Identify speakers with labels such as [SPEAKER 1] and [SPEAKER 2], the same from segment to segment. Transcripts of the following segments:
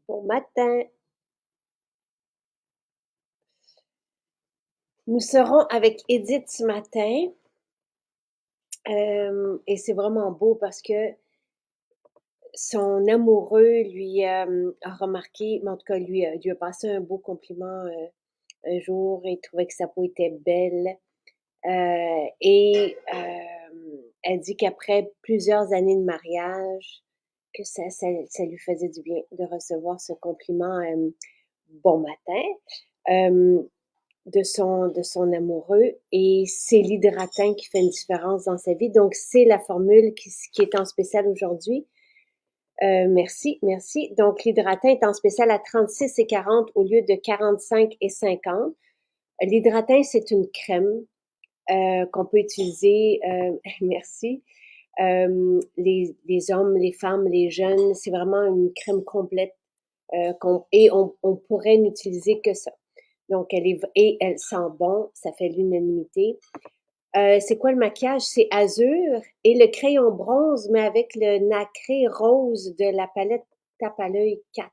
[SPEAKER 1] Bon matin. Nous serons avec Edith ce matin et c'est vraiment beau parce que son amoureux lui a remarqué, mais en tout cas lui a passé un beau compliment un jour et trouvait que sa peau était belle. Elle dit qu'après plusieurs années de mariage, que ça lui faisait du bien de recevoir ce compliment bon matin. Euh, de son amoureux et c'est l'hydratin qui fait une différence dans sa vie. Donc, c'est la formule qui est en spécial aujourd'hui. Merci, merci. Donc, l'hydratin est en spécial à 36 et 40 au lieu de 45 et 50. L'hydratin, c'est une crème qu'on peut utiliser, merci, les hommes, les femmes, les jeunes. C'est vraiment une crème complète et on pourrait n'utiliser que ça. Donc, elle sent bon, ça fait l'unanimité. C'est quoi le maquillage? C'est azur et le crayon bronze, mais avec le nacré rose de la palette Tape à l'œil 4.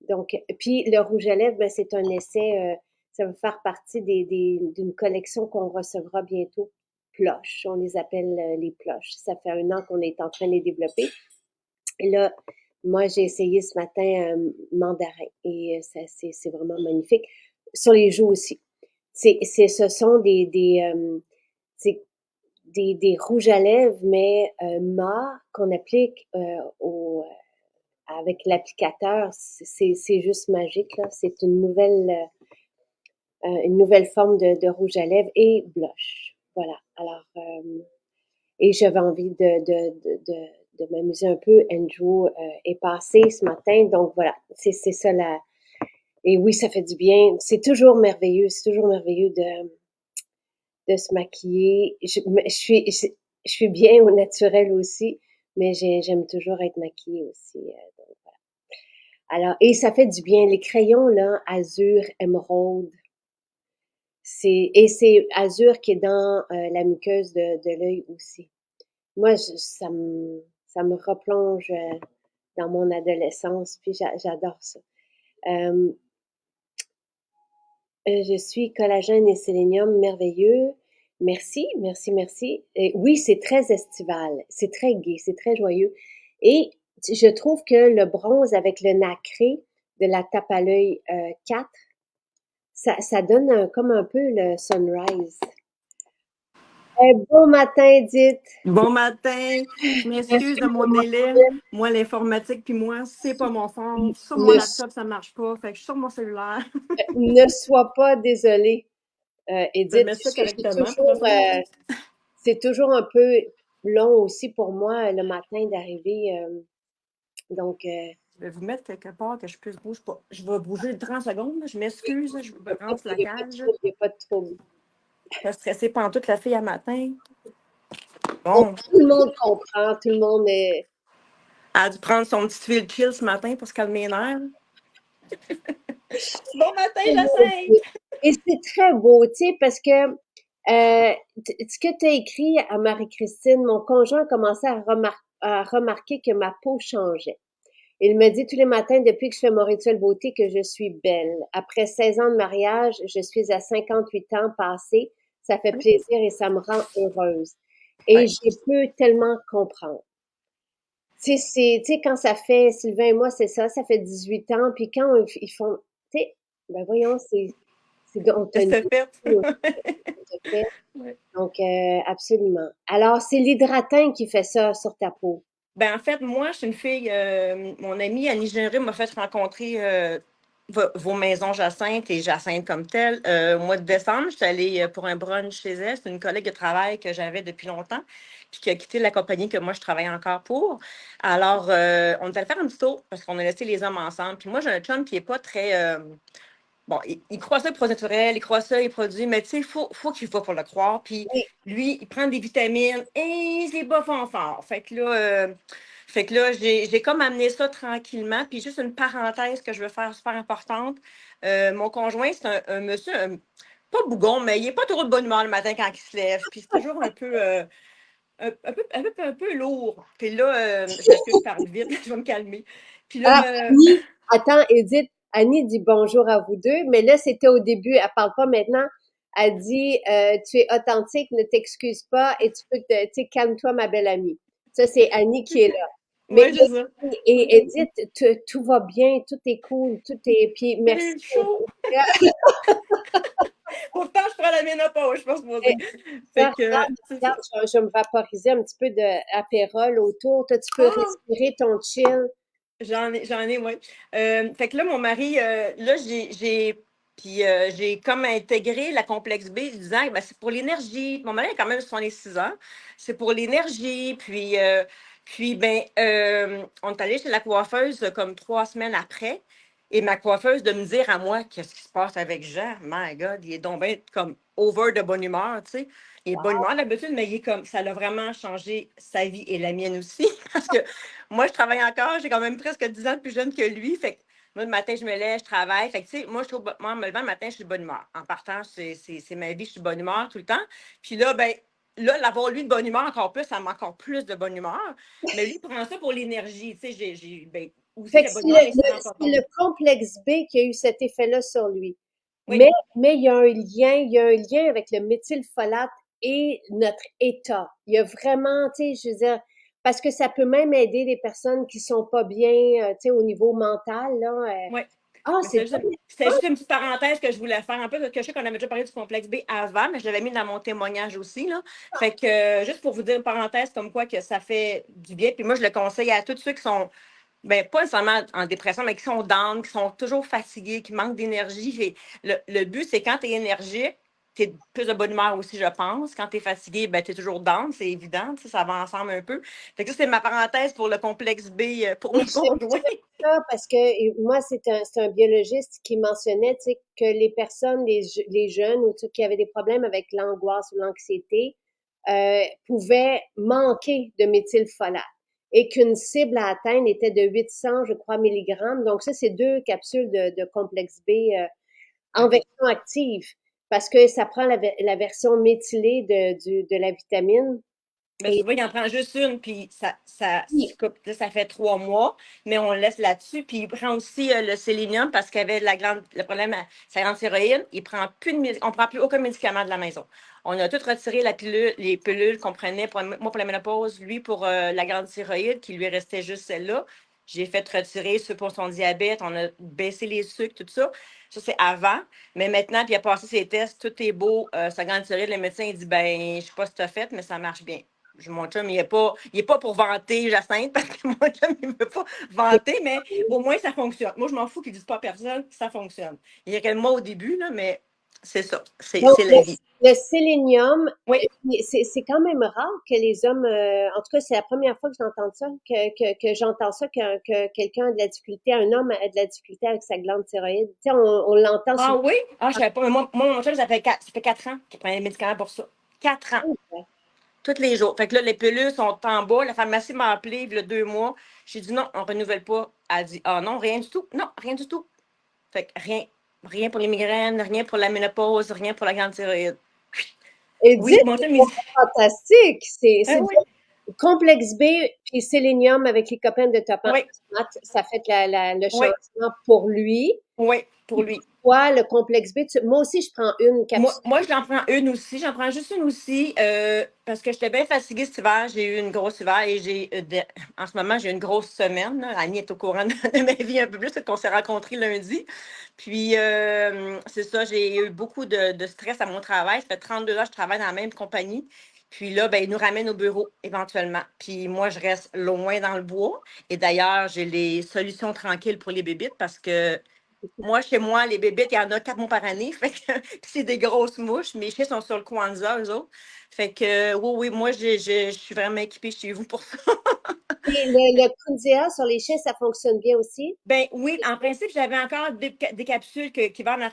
[SPEAKER 1] Donc, puis le rouge à lèvres, ben, c'est un essai, ça va faire partie d'une collection qu'on recevra bientôt. Ploches, on les appelle les ploches. Ça fait 1 an qu'on est en train de les développer. Et là, moi, j'ai essayé ce matin mandarin et c'est vraiment magnifique. Sur les joues aussi. Ce sont des rouges à lèvres, mais mat qu'on applique avec l'applicateur. C'est juste magique, là. C'est une nouvelle forme de rouge à lèvres et blush. Voilà. Alors, et j'avais envie de m'amuser un peu. Andrew est passé ce matin, donc voilà, c'est ça la. Et oui, ça fait du bien. C'est toujours merveilleux de se maquiller. Je suis bien au naturel aussi, mais j'aime toujours être maquillée aussi. Donc voilà. Alors, et ça fait du bien. Les crayons là, azur, émeraude, c'est azur qui est dans la muqueuse de l'œil aussi. Moi, ça me replonge dans mon adolescence, puis j'adore ça. Euh, je suis collagène et sélénium merveilleux. Merci, merci, merci. Et oui, c'est très estival, c'est très gai, c'est très joyeux. Et je trouve que le bronze avec le nacré de la Tape à l'œil 4, ça donne comme un peu le sunrise. Bon matin, Edith.
[SPEAKER 2] Bon matin, je m'excuse de mon délai. Moi, l'informatique, puis moi, c'est pas mon fort. Sur mon
[SPEAKER 1] Ne,
[SPEAKER 2] laptop, ça marche pas. Fait que je suis sur mon cellulaire.
[SPEAKER 1] ne sois pas désolée,
[SPEAKER 2] Je vais
[SPEAKER 1] Edith.
[SPEAKER 2] mettre ça correctement pour essayer.
[SPEAKER 1] C'est toujours un peu long aussi pour moi le matin d'arriver. Donc,
[SPEAKER 2] Je vais vous mettre quelque part que je puisse bouger pas. Je vais bouger de 30 secondes. Je m'excuse, je vous brasse la
[SPEAKER 1] il n'y a pas de
[SPEAKER 2] cage.
[SPEAKER 1] trouble, il n'y a pas de trouble.
[SPEAKER 2] Pas stressée pendant toute la fille à matin.
[SPEAKER 1] On-
[SPEAKER 2] Bon,
[SPEAKER 1] tout le monde comprend, tout le monde est.
[SPEAKER 2] elle a dû prendre son petit fil chill ce matin pour se calmer les nerfs. Bon matin, Jacinthe!
[SPEAKER 1] Et c'est très beau, tu sais, parce que ce que tu as écrit à Marie-Christine, mon conjoint a commencé à remarquer que ma peau changeait. Il me dit tous les matins depuis que je fais mon rituel beauté que je suis belle. Après 16 ans de mariage, je suis à 58 ans passés. Ça fait plaisir et ça me rend heureuse. Et
[SPEAKER 2] Ouais.
[SPEAKER 1] je peux tellement comprendre. Tu sais, quand ça fait, Sylvain et moi, c'est ça fait 18 ans, puis quand ils font, tu sais, ben voyons, on t'a
[SPEAKER 2] C'est fait.
[SPEAKER 1] on t'a fait.
[SPEAKER 2] Ouais.
[SPEAKER 1] Donc, absolument. Alors, c'est l'hydratin qui fait ça sur ta peau.
[SPEAKER 2] Ben, en fait, moi, je suis une fille, mon amie Annie Généreux m'a fait rencontrer vos maisons Jacinthe et Jacinthe comme telle. Au mois de décembre, je suis allée pour un brunch chez elle. C'est une collègue de travail que j'avais depuis longtemps, puis qui a quitté la compagnie que moi, je travaille encore pour. Alors, on est allé faire un petit tour parce qu'on a laissé les hommes ensemble. Puis moi, j'ai un chum qui n'est pas très. Bon, il croit ça les produits naturels, il croit ça les produits, mais tu sais, faut qu'il va pour le croire. Puis
[SPEAKER 1] Oui,
[SPEAKER 2] lui, il prend des vitamines et c'est pas fort. Fait que là, j'ai comme amené ça tranquillement. Puis juste une parenthèse que je veux faire super importante. Mon conjoint, c'est un monsieur, pas bougon, mais il n'est pas trop de bonne humeur le matin quand il se lève. Puis c'est toujours un peu. un peu lourd. Puis là, je m'excuse, je parle vite, je vais me calmer. Puis
[SPEAKER 1] Ah,
[SPEAKER 2] là,
[SPEAKER 1] Annie, attends, Edith, Annie dit bonjour à vous deux, mais là, c'était au début, elle parle pas maintenant. Elle dit, tu es authentique, ne t'excuse pas et tu peux tu sais, calme-toi, ma belle amie. Ça, c'est Annie qui est là. Mais,
[SPEAKER 2] ouais, c'est ça.
[SPEAKER 1] et Edith, tout va bien, tout est cool, tout est, puis merci.
[SPEAKER 2] J'ai chaud. Pourtant, je prends la ménopause, je suis pas supposée.
[SPEAKER 1] Ça,
[SPEAKER 2] Fait que, c'est ça.
[SPEAKER 1] regarde, je vais me vaporiser un petit peu d'apérole autour. Toi, tu peux
[SPEAKER 2] Ah!
[SPEAKER 1] respirer ton chill.
[SPEAKER 2] J'en ai, oui. Fait que là, mon mari, là, j'ai comme intégré la complexe B, disant, ben, c'est pour l'énergie. Mon mari a quand même 6 ans. C'est pour l'énergie. Puis ben, on est allé chez la coiffeuse comme 3 semaines après. Et ma coiffeuse de me dire à moi, qu'est-ce qui se passe avec Jean? My God, il est donc bien comme over de bonne humeur, tu sais. Il est de bonne humeur d'habitude, mais il est comme, ça l'a vraiment changé sa vie et la mienne aussi. Parce que moi, je travaille encore, j'ai quand même presque 10 ans de plus jeune que lui. Fait que moi, le matin, je me lève, je travaille. Fait que, tu sais, moi, je trouve, moi, en me levant le matin, je suis de bonne humeur. En partant, c'est ma vie, je suis de bonne humeur tout le temps. Puis là, ben, là, l'avoir lui de bonne humeur encore plus, ça m'a encore plus de bonne humeur. Mais lui, il prend ça pour l'énergie. Tu sais, ben, aussi
[SPEAKER 1] Fait que
[SPEAKER 2] la bonne humeur, mais il s'en rend pas
[SPEAKER 1] c'est le
[SPEAKER 2] compte.
[SPEAKER 1] complexe B qui a eu cet effet-là sur lui.
[SPEAKER 2] Oui.
[SPEAKER 1] Mais il y a un lien avec le méthylfolate et notre état. Il y a vraiment, tu sais, je veux dire, parce que ça peut même aider les personnes qui sont pas bien, tu sais, au niveau mental, là.
[SPEAKER 2] Oui.
[SPEAKER 1] Ah,
[SPEAKER 2] Mais
[SPEAKER 1] c'est
[SPEAKER 2] c'était juste une petite parenthèse que je voulais faire un peu, parce que je sais qu'on avait déjà parlé du complexe B avant, mais je l'avais mis dans mon témoignage aussi, là. Fait que, juste pour vous dire une parenthèse comme quoi que ça fait du bien. Puis moi, je le conseille à tous ceux qui sont, ben, pas nécessairement en dépression, mais qui sont down, qui sont toujours fatigués, qui manquent d'énergie. Et le but, c'est quand tu es énergique, tu es plus de bonne humeur aussi, je pense. Quand tu es fatigué, ben, tu es toujours down, c'est évident, tu sais, ça va ensemble un peu. Fait que ça, c'est ma parenthèse pour le complexe B pour
[SPEAKER 1] Et
[SPEAKER 2] mon conjoint.
[SPEAKER 1] j'aime ça parce que moi, c'est un biologiste qui mentionnait, tu sais, que les personnes, les jeunes ou ceux qui avaient des problèmes avec l'angoisse ou l'anxiété pouvaient manquer de méthylfolate et qu'une cible à atteindre était de 800, je crois, milligrammes. Donc ça, c'est 2 capsules de complexe B en
[SPEAKER 2] OK.
[SPEAKER 1] version active parce que ça prend la version méthylée de la vitamine.
[SPEAKER 2] Ben,
[SPEAKER 1] Et
[SPEAKER 2] tu vois, il en prend juste une, puis
[SPEAKER 1] oui,
[SPEAKER 2] là, ça fait 3 mois, mais on le laisse là-dessus. Puis il prend aussi le sélénium parce qu'il avait le problème à sa grande thyroïde. Il prend plus on prend plus aucun médicament de la maison. On a tout retiré les pilules qu'on prenait, moi pour la ménopause, lui pour la grande thyroïde, qui lui restait juste celle-là. J'ai fait retirer ceux pour son diabète, on a baissé les sucres, tout ça. Ça, c'est avant. Mais maintenant, puis il a passé ses tests, tout est beau. Sa grande thyroïde, le médecin, il dit, ben, je sais pas ce que tu as fait, mais ça marche bien. Mon chum, il est pas pour vanter Jacinthe, parce que mon chum, il ne veut pas vanter, mais au moins, ça fonctionne. Moi, je m'en fous qu'ils ne disent pas à personne, ça fonctionne. Il y a quelques mois au début, là, mais c'est ça.
[SPEAKER 1] donc,
[SPEAKER 2] C'est la vie.
[SPEAKER 1] le sélénium,
[SPEAKER 2] Oui.
[SPEAKER 1] c'est quand même rare que les hommes, en tout cas, c'est la première fois que j'entends ça, que j'entends ça, que quelqu'un a de la difficulté, un homme a de la difficulté avec sa glande thyroïde. Tu sais, on l'entend
[SPEAKER 2] Ah
[SPEAKER 1] souvent.
[SPEAKER 2] oui? Ah, je savais pas. Mais moi, mon chum, ça fait 4 ans qu'il prend des médicaments pour ça. 4 ans. Tous les jours. Fait que là, les pilules sont en bas. La pharmacie m'a appelé il y a 2 mois. J'ai dit non, on ne renouvelle pas. Elle a dit ah non, rien du tout. Non, rien du tout. Fait que rien. Rien pour les migraines, rien pour la ménopause, rien pour la grande thyroïde. Oui,
[SPEAKER 1] Edith,
[SPEAKER 2] mon chum, il
[SPEAKER 1] c'est
[SPEAKER 2] dit.
[SPEAKER 1] fantastique.
[SPEAKER 2] Ah
[SPEAKER 1] C'est
[SPEAKER 2] oui,
[SPEAKER 1] complexe B puis sélénium avec les copains de Top
[SPEAKER 2] oui,
[SPEAKER 1] ça fait le
[SPEAKER 2] oui,
[SPEAKER 1] changement pour lui.
[SPEAKER 2] oui, pour lui.
[SPEAKER 1] Toi, le complexe B, moi aussi, je prends une capsule.
[SPEAKER 2] Moi, j'en prends une aussi. J'en prends juste une aussi parce que j'étais bien fatiguée cet hiver. J'ai eu une grosse hiver et en ce moment, j'ai une grosse semaine, là. Annie est au courant de ma vie un peu plus, parce qu'on s'est rencontrés lundi. Puis, c'est ça, j'ai eu beaucoup de stress à mon travail. Ça fait 32 ans que je travaille dans la même compagnie. Puis là, ben, ils nous ramènent au bureau éventuellement. Puis moi, je reste loin dans le bois. Et d'ailleurs, j'ai les solutions tranquilles pour les bébites parce que moi, chez moi, les bébites, il y en a 4 mois par année. Fait que c'est des grosses mouches. Mes chiens sont sur le Kwanzaa, eux autres. Fait que oui, oui, moi, je suis vraiment équipée chez vous pour ça.
[SPEAKER 1] Et le Kunzea sur les chiens, ça fonctionne bien aussi.
[SPEAKER 2] Ben oui, en principe, j'avais encore des capsules qui vendent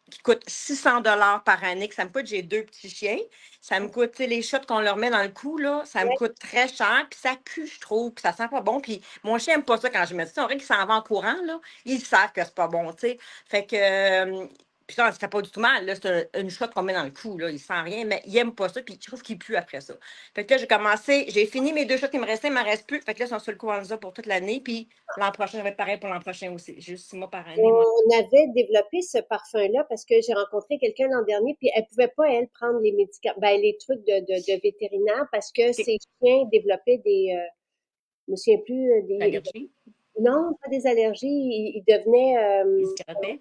[SPEAKER 2] qui coûtent 600 $ par année, que ça me coûte. J'ai 2 petits chiens. Ça me coûte, tu sais, les shots qu'on leur met dans le cou, là, ça me
[SPEAKER 1] Ouais.
[SPEAKER 2] coûte très cher. Puis ça pue, je trouve, puis ça sent pas bon. Puis mon chien aime pas ça quand je mets ça. On dirait qu'il s'en va en courant, là. Ils savent que c'est pas bon, tu sais. Fait que Puis ça fait pas du tout mal, là. C'est une shot qu'on met dans le cou, là. Il sent rien, mais il aime pas ça, puis je trouve qu'il pue après ça. Fait que là, j'ai fini mes 2 shots, il me restait, il m'en reste plus. Fait que là, ils sont sur le Coanza pour toute l'année, puis l'an prochain, ça va être pareil pour l'an prochain aussi. J'ai juste 6 mois par année, moi.
[SPEAKER 1] On avait développé ce parfum-là parce que j'ai rencontré quelqu'un l'an dernier, puis elle pouvait pas, elle, prendre les médicaments, ben, les trucs de vétérinaire parce que
[SPEAKER 2] OK.
[SPEAKER 1] ses chiens développaient je me souviens plus,
[SPEAKER 2] L'allergie,
[SPEAKER 1] non, pas des allergies, ils devenaient,
[SPEAKER 2] il se grattait,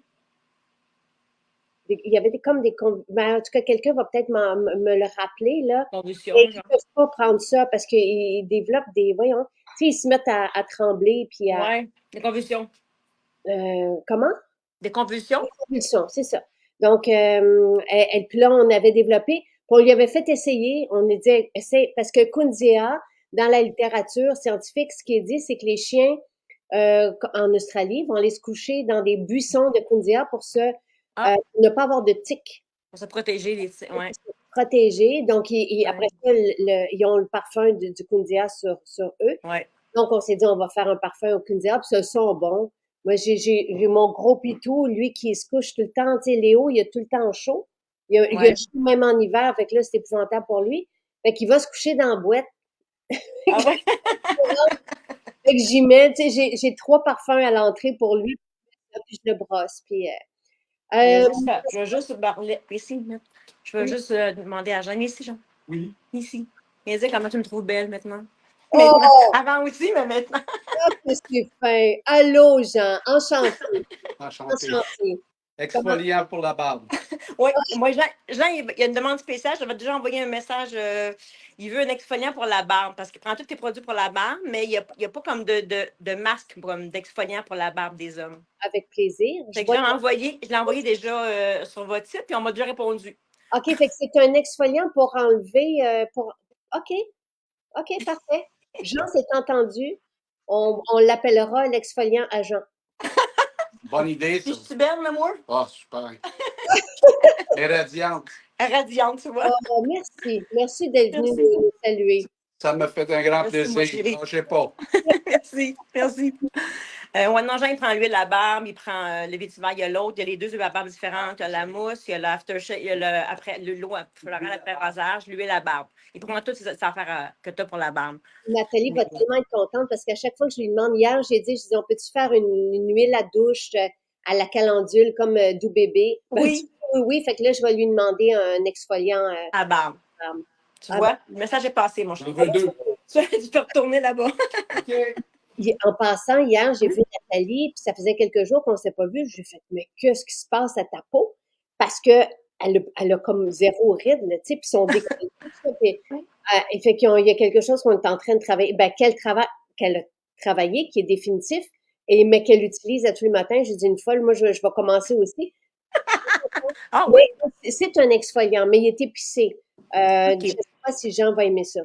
[SPEAKER 1] il y avait comme ben, en tout cas, quelqu'un va peut-être me le rappeler, là. Mais
[SPEAKER 2] convulsion,
[SPEAKER 1] ils
[SPEAKER 2] genre.
[SPEAKER 1] peuvent pas prendre ça parce qu'ils développent voyons, tu sais, ils se mettent à trembler, puis
[SPEAKER 2] Ouais, des convulsions.
[SPEAKER 1] comment?
[SPEAKER 2] Des convulsions?
[SPEAKER 1] Convulsions, c'est ça. Donc, puis là, on avait développé, puis on lui avait fait essayer, on lui dit, essaye, parce que Kunzea, dans la littérature scientifique, ce qui est dit, c'est que les chiens en Australie vont aller se coucher dans des buissons de Kunzea
[SPEAKER 2] Ah,
[SPEAKER 1] pour ne pas avoir de tiques,
[SPEAKER 2] pour se protéger, ouais.
[SPEAKER 1] protéger. Donc, après
[SPEAKER 2] Ouais.
[SPEAKER 1] ça, ils ont le parfum du Kunzea sur eux.
[SPEAKER 2] Ouais.
[SPEAKER 1] Donc, on s'est dit, on va faire un parfum au Kunzea, puis ça sent bon. Moi, j'ai mon gros pitou, lui qui se couche tout le temps. Tu sais, Léo, il a tout le temps chaud. Il a
[SPEAKER 2] Ouais.
[SPEAKER 1] chaud même en hiver, fait que là, c'est épouvantable pour lui. Fait qu'il va se coucher dans la boîte.
[SPEAKER 2] Ah ouais?
[SPEAKER 1] Fait que j'y mets, tu sais, j'ai 3 parfums à l'entrée pour lui, puis je le brosse. Puis,
[SPEAKER 2] Je vais juste parler ici. Je vais juste demander à Jean. Ici, Jean. Oui. Ici. Il dit comment tu me trouves belle maintenant. Maintenant.
[SPEAKER 1] oh,
[SPEAKER 2] Avant aussi, mais maintenant.
[SPEAKER 1] que c'est fin. Allô, Jean. Enchanté.
[SPEAKER 3] Enchanté.
[SPEAKER 1] Enchanté. Comment?
[SPEAKER 3] Exfoliant pour la barbe.
[SPEAKER 2] Oui, moi, Jean, il y a une demande spéciale. J'avais déjà envoyé un message. Il veut un exfoliant pour la barbe parce qu'il prend tous tes produits pour la barbe, mais il n'y a pas comme de masque d'exfoliant pour la barbe des hommes.
[SPEAKER 1] Avec plaisir.
[SPEAKER 2] Fait que je l'ai envoyé déjà sur votre site, puis on m'a déjà répondu.
[SPEAKER 1] OK, fait que c'est un exfoliant pour enlever, OK, OK, parfait. Jean, c'est entendu. On l'appellera l'exfoliant à Jean.
[SPEAKER 3] Bonne idée,
[SPEAKER 2] Puis
[SPEAKER 3] ça.
[SPEAKER 2] je suis belle, l'amour?
[SPEAKER 3] Ah, super. Et radiante.
[SPEAKER 2] Radiante, tu vois.
[SPEAKER 1] Oh, merci. Merci d'être venu
[SPEAKER 2] Merci.
[SPEAKER 1] nous saluer.
[SPEAKER 3] Ça me fait un grand
[SPEAKER 2] Merci, mon
[SPEAKER 3] plaisir.
[SPEAKER 2] chéri.
[SPEAKER 3] Je sais pas.
[SPEAKER 2] Merci. Merci. Ouais, non, Jean, il prend l'huile à barbe, il prend le vétiver, il y a l'autre, il y a les 2 huiles à barbe différentes, il y a la mousse, il y a l'aftershave, il y a l'eau florale après rasage, l'huile à barbe. Il prend toutes ces affaires que tu as pour la barbe.
[SPEAKER 1] Nathalie
[SPEAKER 2] Mais
[SPEAKER 1] va tellement être contente parce qu'à chaque fois que je lui demande, hier, je dis, on peut-tu faire une huile à douche à la calendule comme doux bébé? Ben, elle dit,
[SPEAKER 2] oui,
[SPEAKER 1] oui, oui. Fait que là, je vais lui demander un exfoliant.
[SPEAKER 2] à barbe.
[SPEAKER 1] Euh,
[SPEAKER 2] Tu
[SPEAKER 1] ah, ben,
[SPEAKER 2] vois, le message est passé, mon
[SPEAKER 3] J'en
[SPEAKER 2] chéri.
[SPEAKER 3] veux 2.
[SPEAKER 2] Tu peux retourner là-bas.
[SPEAKER 3] OK.
[SPEAKER 1] en passant, hier, j'ai vu Nathalie, puis ça faisait quelques jours qu'on ne s'est pas vu. J'ai fait, mais qu'est-ce qui se passe à ta peau? Parce que elle a comme 0 ride, là, tu sais, puis son décolleté, tout ça, puis, et fait qu'il y a quelque chose qu'on est en train de travailler, ben, qu'elle a travaillé, qui est définitif, mais qu'elle utilise à tous les matins. J'ai dit une folle, moi, je vais commencer aussi.
[SPEAKER 2] Ah oui?
[SPEAKER 1] Mais c'est un exfoliant, mais il est épicé. Je ne
[SPEAKER 2] OK.
[SPEAKER 1] sais pas si Jean va aimer ça.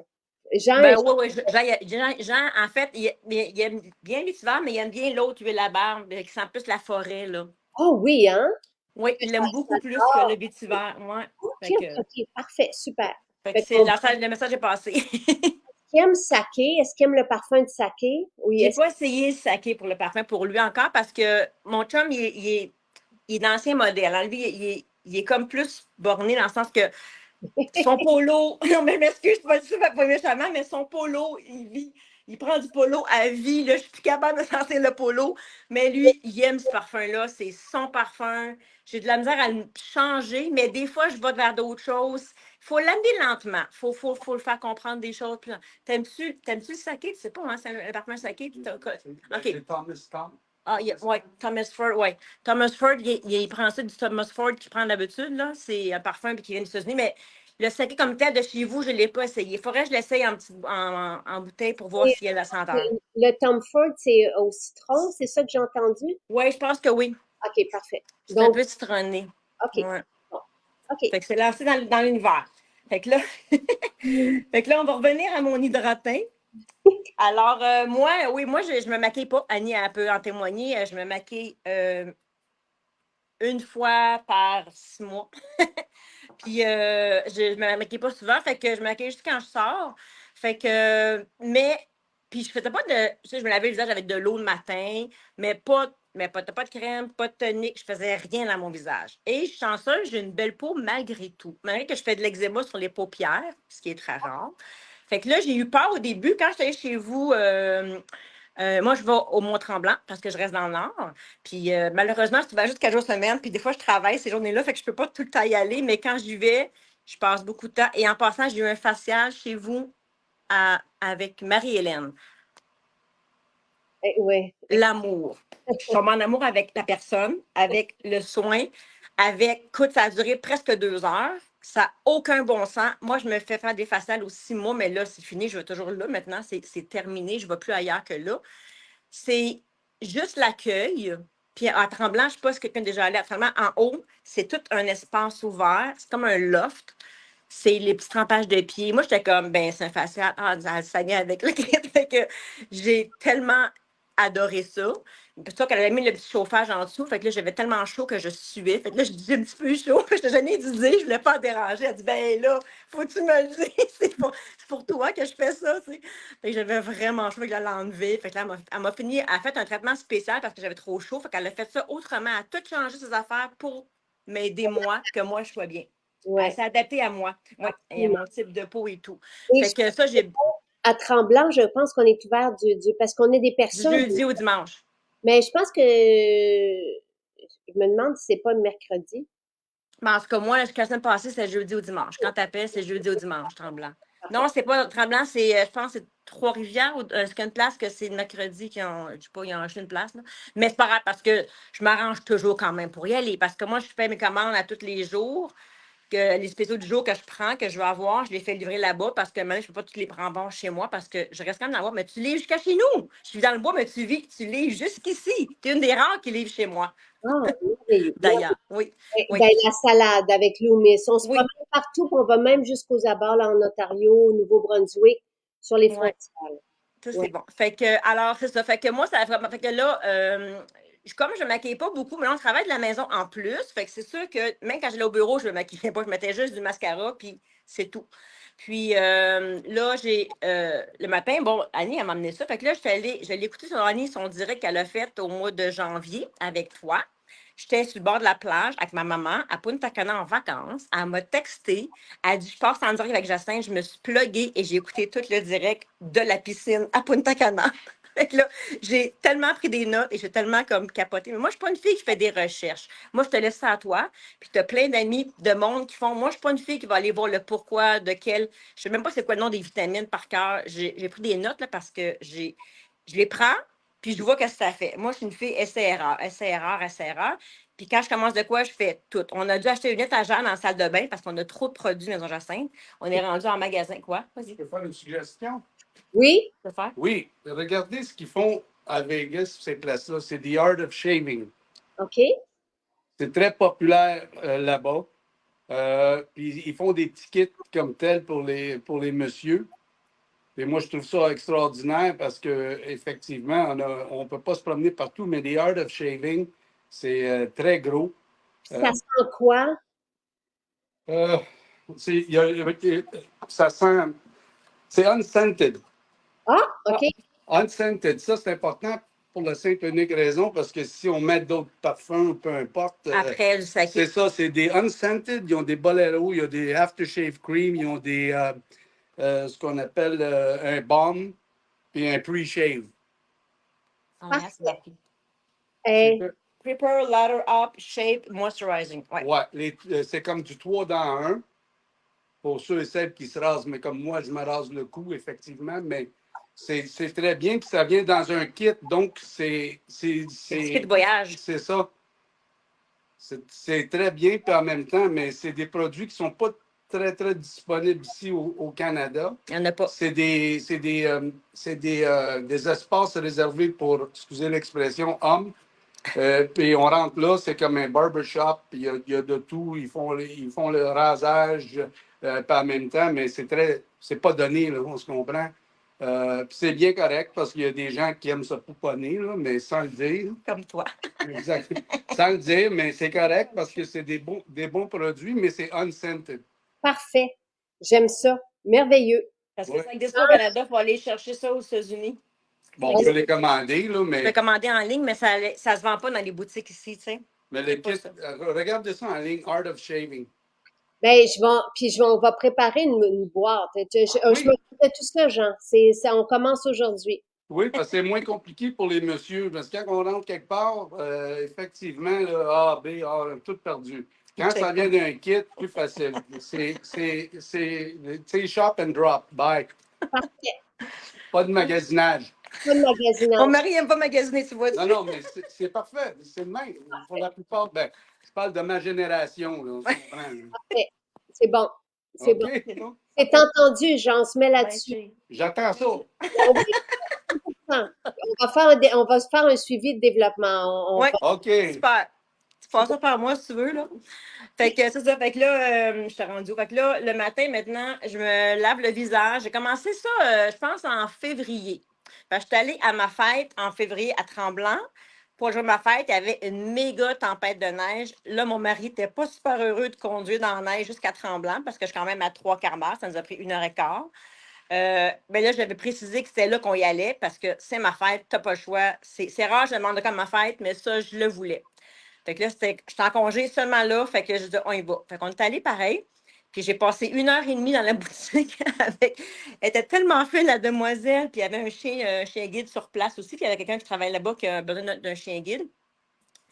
[SPEAKER 1] Jean,
[SPEAKER 2] Ben oui, oui. Jean, en fait, il aime bien l'hiver, mais il aime bien l'autre huile à barbe qui sent plus la forêt, là.
[SPEAKER 1] oh oui, hein?
[SPEAKER 2] Oui, il l'aime beaucoup plus que le vétiver. Ouais.
[SPEAKER 1] OK,
[SPEAKER 2] Fait
[SPEAKER 1] OK,
[SPEAKER 2] que,
[SPEAKER 1] OK, parfait, super.
[SPEAKER 2] fait que
[SPEAKER 1] Fait
[SPEAKER 2] c'est
[SPEAKER 1] qu'on
[SPEAKER 2] le message est passé.
[SPEAKER 1] qui aime saké, est-ce qu'il aime le parfum de saké? Oui,
[SPEAKER 2] J'ai pas essayé le saké pour le parfum pour lui encore parce que mon chum, il est d'ancien modèle. Hein. Lui, il est comme plus borné dans le sens que son polo, non mais m'excuse, pas du tout, pas méchamment, mais son polo, il prend du polo à vie. Là, je suis plus capable de sentir le polo, mais lui, il aime ce parfum-là, c'est son parfum. J'ai de la misère à le changer, mais des fois, je vais vers d'autres choses. Il faut l'amener lentement. Faut le faire comprendre des choses. T'aimes-tu le saké? Tu sais pas, hein, c'est un parfum saké? OK.
[SPEAKER 3] C'est Thomas Tom.
[SPEAKER 2] Ah, ouais, Thomas Ford, ouais. Thomas Ford, il prend ça du Thomas Ford qu'il prend d'habitude, là. C'est un parfum qui vient des États-Unis, mais le saké comme tel de chez vous, je ne l'ai pas essayé. Il faudrait que je l'essaye en bouteille pour voir
[SPEAKER 1] Et,
[SPEAKER 2] s'il y a la senteur.
[SPEAKER 1] le Tom Ford, c'est au citron, c'est ça que j'ai entendu?
[SPEAKER 2] Oui, je pense que oui.
[SPEAKER 1] OK, parfait.
[SPEAKER 2] C'est un
[SPEAKER 1] Donc,
[SPEAKER 2] peu citronné.
[SPEAKER 1] OK,
[SPEAKER 2] Ouais.
[SPEAKER 1] bon, OK.
[SPEAKER 2] Fait que c'est lancé dans l'univers. Fait que là, fait que là, on va revenir à mon hydratin. Alors, moi, oui, moi, je me maquille pas. Annie, elle peut en témoigner. Je me maquille une fois par 6 mois. Puis, je me maquille pas souvent. Fait que je me maquille juste quand je sors. Fait que, mais, Puis je faisais pas de. Tu sais, je me lavais le visage avec de l'eau le matin, pas de crème, pas de tonique. Je faisais rien dans mon visage. Et je suis chanceuse, j'ai une belle peau malgré tout. Malgré que je fais de l'eczéma sur les paupières, ce qui est très rare. Fait que là, j'ai eu peur au début. Quand j'étais chez vous, moi, je vais au Mont-Tremblant parce que je reste dans le Nord. Puis malheureusement, je vas juste 4 jours semaine. Puis des fois, je travaille ces journées-là, fait que je peux pas tout le temps y aller. Mais quand j'y vais, je passe beaucoup de temps. Et en passant, j'ai eu un facial chez vous avec Marie-Hélène.
[SPEAKER 1] Oui.
[SPEAKER 2] L'amour. Je suis tombée en amour avec la personne, avec le soin, écoute, ça a duré presque 2 heures. Ça n'a aucun bon sens. Moi, je me fais faire des faciales aux 6 mois, mais là, c'est fini. Je vais toujours là. Maintenant, c'est terminé. Je ne vais plus ailleurs que là. C'est juste l'accueil. Puis à Tremblant, je ne sais pas si quelqu'un est déjà allé à Tremblant. En haut, c'est tout un espace ouvert. C'est comme un loft. C'est les petits trempages de pieds. Moi, j'étais comme, ben, c'est un facial. Ah, ça vient avec le kit. Fait que j'ai tellement adoré ça. C'est ça qu'elle avait mis le petit chauffage en dessous. Fait que là, j'avais tellement chaud que je suais. Fait que là, je disais un petit peu chaud. Je n'ai jamais dit, je voulais pas en déranger. Elle dit, ben là, faut que tu me le dises. C'est pour toi que je fais ça, tu sais. Fait que j'avais vraiment chaud. Fait que là, elle l'a enlevé. Fait que là, elle m'a fini, elle a fait un traitement spécial parce que j'avais trop chaud. Fait qu'elle a fait ça autrement. Elle a tout changé ses affaires pour m'aider moi, que moi, je sois bien.
[SPEAKER 1] Ouais.
[SPEAKER 2] Elle s'est adaptée à moi. Oui, et à mon type de peau et tout.
[SPEAKER 1] Et
[SPEAKER 2] Fait que ça, j'ai
[SPEAKER 1] à Tremblant, je pense qu'on est ouvert parce qu'on est des
[SPEAKER 2] du
[SPEAKER 1] personnes.
[SPEAKER 2] jeudi au dimanche.
[SPEAKER 1] Mais je pense que je me demande si c'est pas le mercredi.
[SPEAKER 2] Mais en tout cas, moi, la semaine passée, c'est jeudi au dimanche. Quand t'appelles, c'est jeudi au dimanche, Tremblant. Non, c'est pas Tremblant, je pense que c'est Trois-Rivières, c'est une place que c'est le mercredi qui ont, je sais pas, ils ont acheté une place, là. Mais c'est pas grave parce que je m'arrange toujours quand même pour y aller. Parce que moi, je fais mes commandes à tous les jours. Que les spéciaux du jour que je prends, que je vais avoir, je les fais livrer là-bas parce que maintenant, je ne peux pas tous les prendre chez moi parce que je reste quand même dans le bois. Mais tu livres jusqu'à chez nous. Je suis dans le bois, mais tu livres jusqu'ici. Tu es une des rares qui livre chez moi.
[SPEAKER 1] Ah, merveilleux.
[SPEAKER 2] D'ailleurs, oui. Oui.
[SPEAKER 1] Ben, la salade avec Loomis. On se
[SPEAKER 2] Oui.
[SPEAKER 1] promène partout, puis on va même jusqu'aux abords là, en Ontario, au Nouveau-Brunswick, sur les
[SPEAKER 2] Ouais.
[SPEAKER 1] frontières.
[SPEAKER 2] Ça,
[SPEAKER 1] Ouais.
[SPEAKER 2] c'est bon. Fait que, alors, c'est ça. Fait que moi, ça a vraiment. Fait que là, comme je ne me maquille pas beaucoup, mais là, on travaille de la maison en plus. Fait que c'est sûr que même quand j'allais au bureau, je ne me maquillais pas. Je mettais juste du mascara, puis c'est tout. Puis là, le matin, bon, Annie, elle m'a amené ça. Fait que là, je l'ai écouté sur Annie, son direct qu'elle a fait au mois de janvier avec toi. J'étais sur le bord de la plage avec ma maman à Punta Cana en vacances. Elle m'a texté. Elle a dit, je passe en direct avec Jacinthe. Je me suis pluguée et j'ai écouté tout le direct de la piscine à Punta Cana. Fait que là, j'ai tellement pris des notes et j'ai tellement comme capoté. Mais moi, je ne suis pas une fille qui fait des recherches. Moi, je te laisse ça à toi. Puis tu as plein d'amis de monde qui font. Moi, je ne suis pas une fille qui va aller voir le pourquoi, de quel. Je ne sais même pas c'est quoi le nom des vitamines par cœur. J'ai pris des notes là, parce que je les prends, puis je vois qu'est-ce que ça fait. Moi, je suis une fille essai-erreur, essai-erreur, essai-erreur. Puis quand je commence de quoi, je fais tout. On a dû acheter une étagère dans la salle de bain parce qu'on a trop de produits Maison Jacinthe. On est rendu en magasin. Quoi? Vas-y.
[SPEAKER 3] Je peux faire une suggestion?
[SPEAKER 1] Oui?
[SPEAKER 2] Tu peux faire?
[SPEAKER 3] Oui. Regardez ce qu'ils font à Vegas, ces places-là. C'est The Art of Shaving.
[SPEAKER 1] OK.
[SPEAKER 3] C'est très populaire là-bas. Puis ils font des petits kits comme tels pour les messieurs. Et moi, je trouve ça extraordinaire parce que effectivement, on peut pas se promener partout, mais The Art of Shaving, c'est très gros.
[SPEAKER 1] Ça sent quoi?
[SPEAKER 3] Euh, ça sent. C'est unscented.
[SPEAKER 1] Ah, OK.
[SPEAKER 3] Unscented, ça, c'est important pour la simple et unique raison parce que si on met d'autres parfums, peu importe.
[SPEAKER 2] Après, le saké.
[SPEAKER 3] C'est ça, c'est des unscented. Ils ont des boleros, il y a des aftershave cream, ils ont des. Ce qu'on appelle un balm puis un pre-shave.
[SPEAKER 2] Oh, merci, Becky.
[SPEAKER 1] Hey,
[SPEAKER 2] Prepare, ladder up, shape, moisturizing. Ouais.
[SPEAKER 3] Ouais, c'est comme du 3 dans 1 pour ceux et celles qui se rasent, mais comme moi, je me rase le cou, effectivement, mais c'est très bien, puis ça vient dans un kit, donc
[SPEAKER 2] C'est un kit de voyage.
[SPEAKER 3] c'est ça. C'est très bien, puis en même temps, mais c'est des produits qui ne sont pas très, très disponibles ici au Canada.
[SPEAKER 2] Il n'y en a pas.
[SPEAKER 3] C'est des espaces réservés pour, excusez l'expression, hommes. Puis on rentre là, c'est comme un barbershop, puis il y a de tout. Ils font le rasage, puis en même temps, mais c'est pas donné, là, on se comprend. Puis c'est bien correct parce qu'il y a des gens qui aiment se pouponner, là, mais sans le dire.
[SPEAKER 2] Comme toi.
[SPEAKER 3] Exact. Sans le dire, mais c'est correct parce que c'est des bons produits, mais c'est unscented.
[SPEAKER 1] parfait. J'aime ça. Merveilleux.
[SPEAKER 2] Parce que
[SPEAKER 3] Oui.
[SPEAKER 2] ça n'existe pas au Canada, il faut aller chercher ça aux États-Unis.
[SPEAKER 3] Bon, on peut les commander, là,
[SPEAKER 2] Tu peux
[SPEAKER 3] mais,
[SPEAKER 2] commander en ligne, mais ça ne se vend pas dans les boutiques ici, tu sais.
[SPEAKER 3] mais
[SPEAKER 2] C'est
[SPEAKER 3] le
[SPEAKER 2] pas
[SPEAKER 3] kit,
[SPEAKER 2] ça.
[SPEAKER 3] regardez ça en ligne, Art of Shaving.
[SPEAKER 1] Ben, on va préparer une boîte. Je
[SPEAKER 3] Oui,
[SPEAKER 1] m'occupe de tout ça, Jean. On commence aujourd'hui.
[SPEAKER 3] oui, parce que c'est moins compliqué pour les messieurs. Parce que quand on rentre quelque part, effectivement, là, A, B, A, tout perdu. Quand ça
[SPEAKER 2] Check pas.
[SPEAKER 3] vient d'un kit, plus facile. Tu sais, shop and drop. Bye.
[SPEAKER 1] Parfait.
[SPEAKER 3] Pas de magasinage.
[SPEAKER 1] Pas de
[SPEAKER 2] Mon
[SPEAKER 1] magasinage.
[SPEAKER 2] mari n'aime pas magasiner, tu vois.
[SPEAKER 3] Non, non, mais c'est parfait. C'est le même. Pour la plupart, ben, je parle de ma génération, là, on se comprend, là.
[SPEAKER 1] Parfait. C'est bon. C'est bon.
[SPEAKER 3] OK?
[SPEAKER 2] C'est bon.
[SPEAKER 1] C'est entendu, Jean. On se met
[SPEAKER 2] Ben,
[SPEAKER 1] là-dessus.
[SPEAKER 3] J'attends ça.
[SPEAKER 1] Ben oui, 100%. On va se faire un suivi de développement.
[SPEAKER 2] Oui,
[SPEAKER 3] OK.
[SPEAKER 2] super. Tu passes ça par moi si tu veux, là. Fait que c'est ça. Fait que là, je t'ai rendu. Fait que là, le matin, maintenant, je me lave le visage. J'ai commencé ça, je pense, en février. Fait que je suis allée à ma fête en février à Tremblant. Pour le jour de ma fête, il y avait une méga tempête de neige. Là, mon mari n'était pas super heureux de conduire dans la neige jusqu'à Tremblant parce que je suis quand même à 3 quarts d'heure. Ça nous a pris 1 heure et quart. Ben là, j'avais précisé que c'était là qu'on y allait parce que c'est ma fête, t'as pas le choix. C'est rare, je demande comme ma fête, mais ça, je le voulais. Fait que là, j'étais en congé seulement là, fait que je dis, on y va. Fait qu'on est allé pareil. Puis j'ai passé 1 heure et demie dans la boutique avec. Elle était tellement fine, la demoiselle. Puis il y avait un chien guide sur place aussi. Puis il y avait quelqu'un qui travaille là-bas qui a besoin d'un chien guide.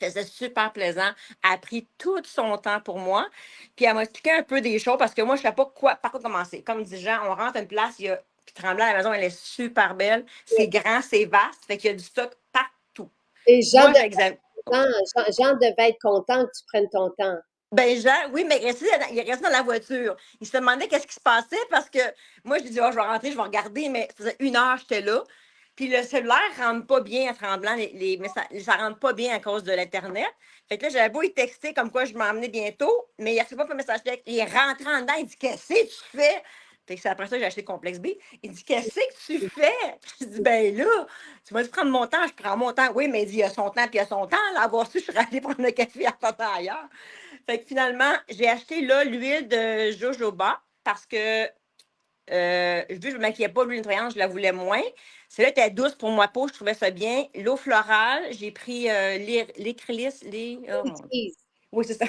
[SPEAKER 2] C'était super plaisant. Elle a pris tout son temps pour moi. Puis elle m'a expliqué un peu des choses parce que moi, je ne sais pas par quoi commencer. Comme dit Jean, on rentre à une place, il y a. Puis Tremblant, la maison, elle est super belle. C'est grand, c'est vaste. Fait qu'il y a du stock partout.
[SPEAKER 1] Et Jean,
[SPEAKER 2] Moi, j'examine.
[SPEAKER 1] Jean devait être content que tu prennes ton temps.
[SPEAKER 2] Ben, Jean, oui, mais il est resté dans la voiture. Il se demandait qu'est-ce qui se passait parce que moi, je lui dis, oh, je vais rentrer, je vais regarder, mais ça faisait 1 heure, j'étais là. Puis le cellulaire ne rentre pas bien à Tremblant, mais ça ne rentre pas bien à cause de l'Internet. Fait que là, j'avais beau y texter comme quoi je m'emmenais bientôt, mais il ne reçoit pas le message texte. Il est rentré en dedans, il dit, qu'est-ce que tu fais? Fait que c'est après ça que j'ai acheté Complexe B. Il dit, qu'est-ce que tu fais? Je dis, ben là, tu vas prendre mon temps, je prends mon temps. Oui, mais il dit, il a son temps, puis il a son temps. Là, avoir su, je suis allée prendre le café à temps ailleurs. Fait que finalement, j'ai acheté là l'huile de jojoba parce que vu que je ne me maquillais pas, l'huile nettoyante, je la voulais moins. Celle-là était douce pour ma peau, je trouvais ça bien. L'eau florale, j'ai pris l'écrylis, oh mon Dieu. Oui, c'est ça.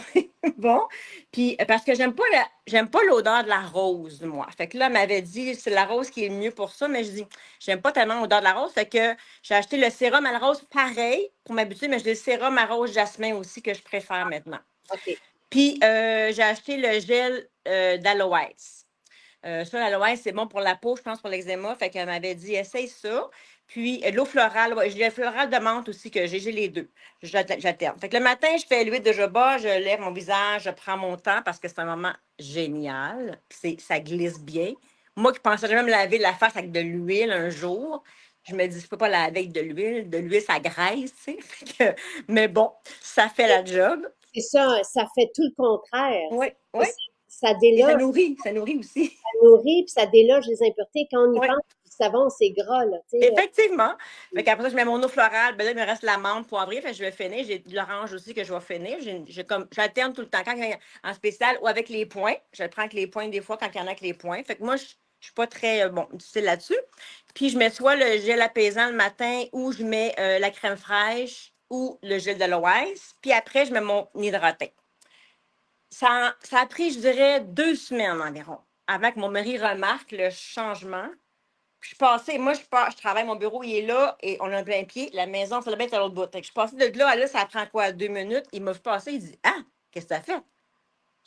[SPEAKER 2] Bon. Puis, parce que j'aime pas l'odeur de la rose, moi. Fait que là, elle m'avait dit, c'est la rose qui est le mieux pour ça, mais je dis, j'aime pas tellement l'odeur de la rose. Fait que j'ai acheté le sérum à la rose pareil pour m'habituer, mais j'ai le sérum à rose jasmin aussi que je préfère maintenant.
[SPEAKER 1] OK.
[SPEAKER 2] Puis, j'ai acheté le gel d'aloès. Ça, l'aloès, c'est bon pour la peau, je pense, pour l'eczéma. Fait qu'elle m'avait dit, essaye ça. Puis, l'eau florale, ouais, j'ai le floral de menthe aussi, que j'ai les deux. J'alterne. Fait que le matin, je fais l'huile de jojoba, je lève mon visage, je prends mon temps parce que c'est un moment génial. Puis ça glisse bien. Moi qui pensais jamais me laver la face avec de l'huile un jour, je me dis, je peux pas laver avec de l'huile. De l'huile, ça graisse, tu sais. Mais bon, ça fait la job.
[SPEAKER 1] C'est ça fait tout le contraire.
[SPEAKER 2] Oui, oui.
[SPEAKER 1] Ça
[SPEAKER 2] Et
[SPEAKER 1] déloge,
[SPEAKER 2] ça nourrit aussi.
[SPEAKER 1] ça nourrit, puis ça déloge les impuretés. Quand on y
[SPEAKER 2] Oui.
[SPEAKER 1] pense, du savon, c'est gras, là, tu sais.
[SPEAKER 2] Effectivement. Fait qu'après ça, je mets mon eau florale. Ben là, il me reste la menthe poivrée. Fait que je vais finir. J'ai de l'orange aussi que je vais finir. J'alterne tout le temps. Quand il y a en spécial ou avec les points. Je le prends avec les points des fois quand il y en a avec les points. Fait que moi, je ne suis pas très difficile là-dessus. Puis je mets soit le gel apaisant le matin ou je mets la crème fraîche ou le gel d'aloès. Puis après, je mets mon hydratant. Ça a pris, je dirais, 2 semaines environ avant que mon mari remarque le changement. Puis je passais, moi, je travaille, mon bureau, il est là et on a un plein pied. La maison, il fallait bien être à l'autre bout. Fait que je passais de là à là, ça prend quoi, 2 minutes? Il m'a vu passer, il dit, ah, qu'est-ce que ça fait?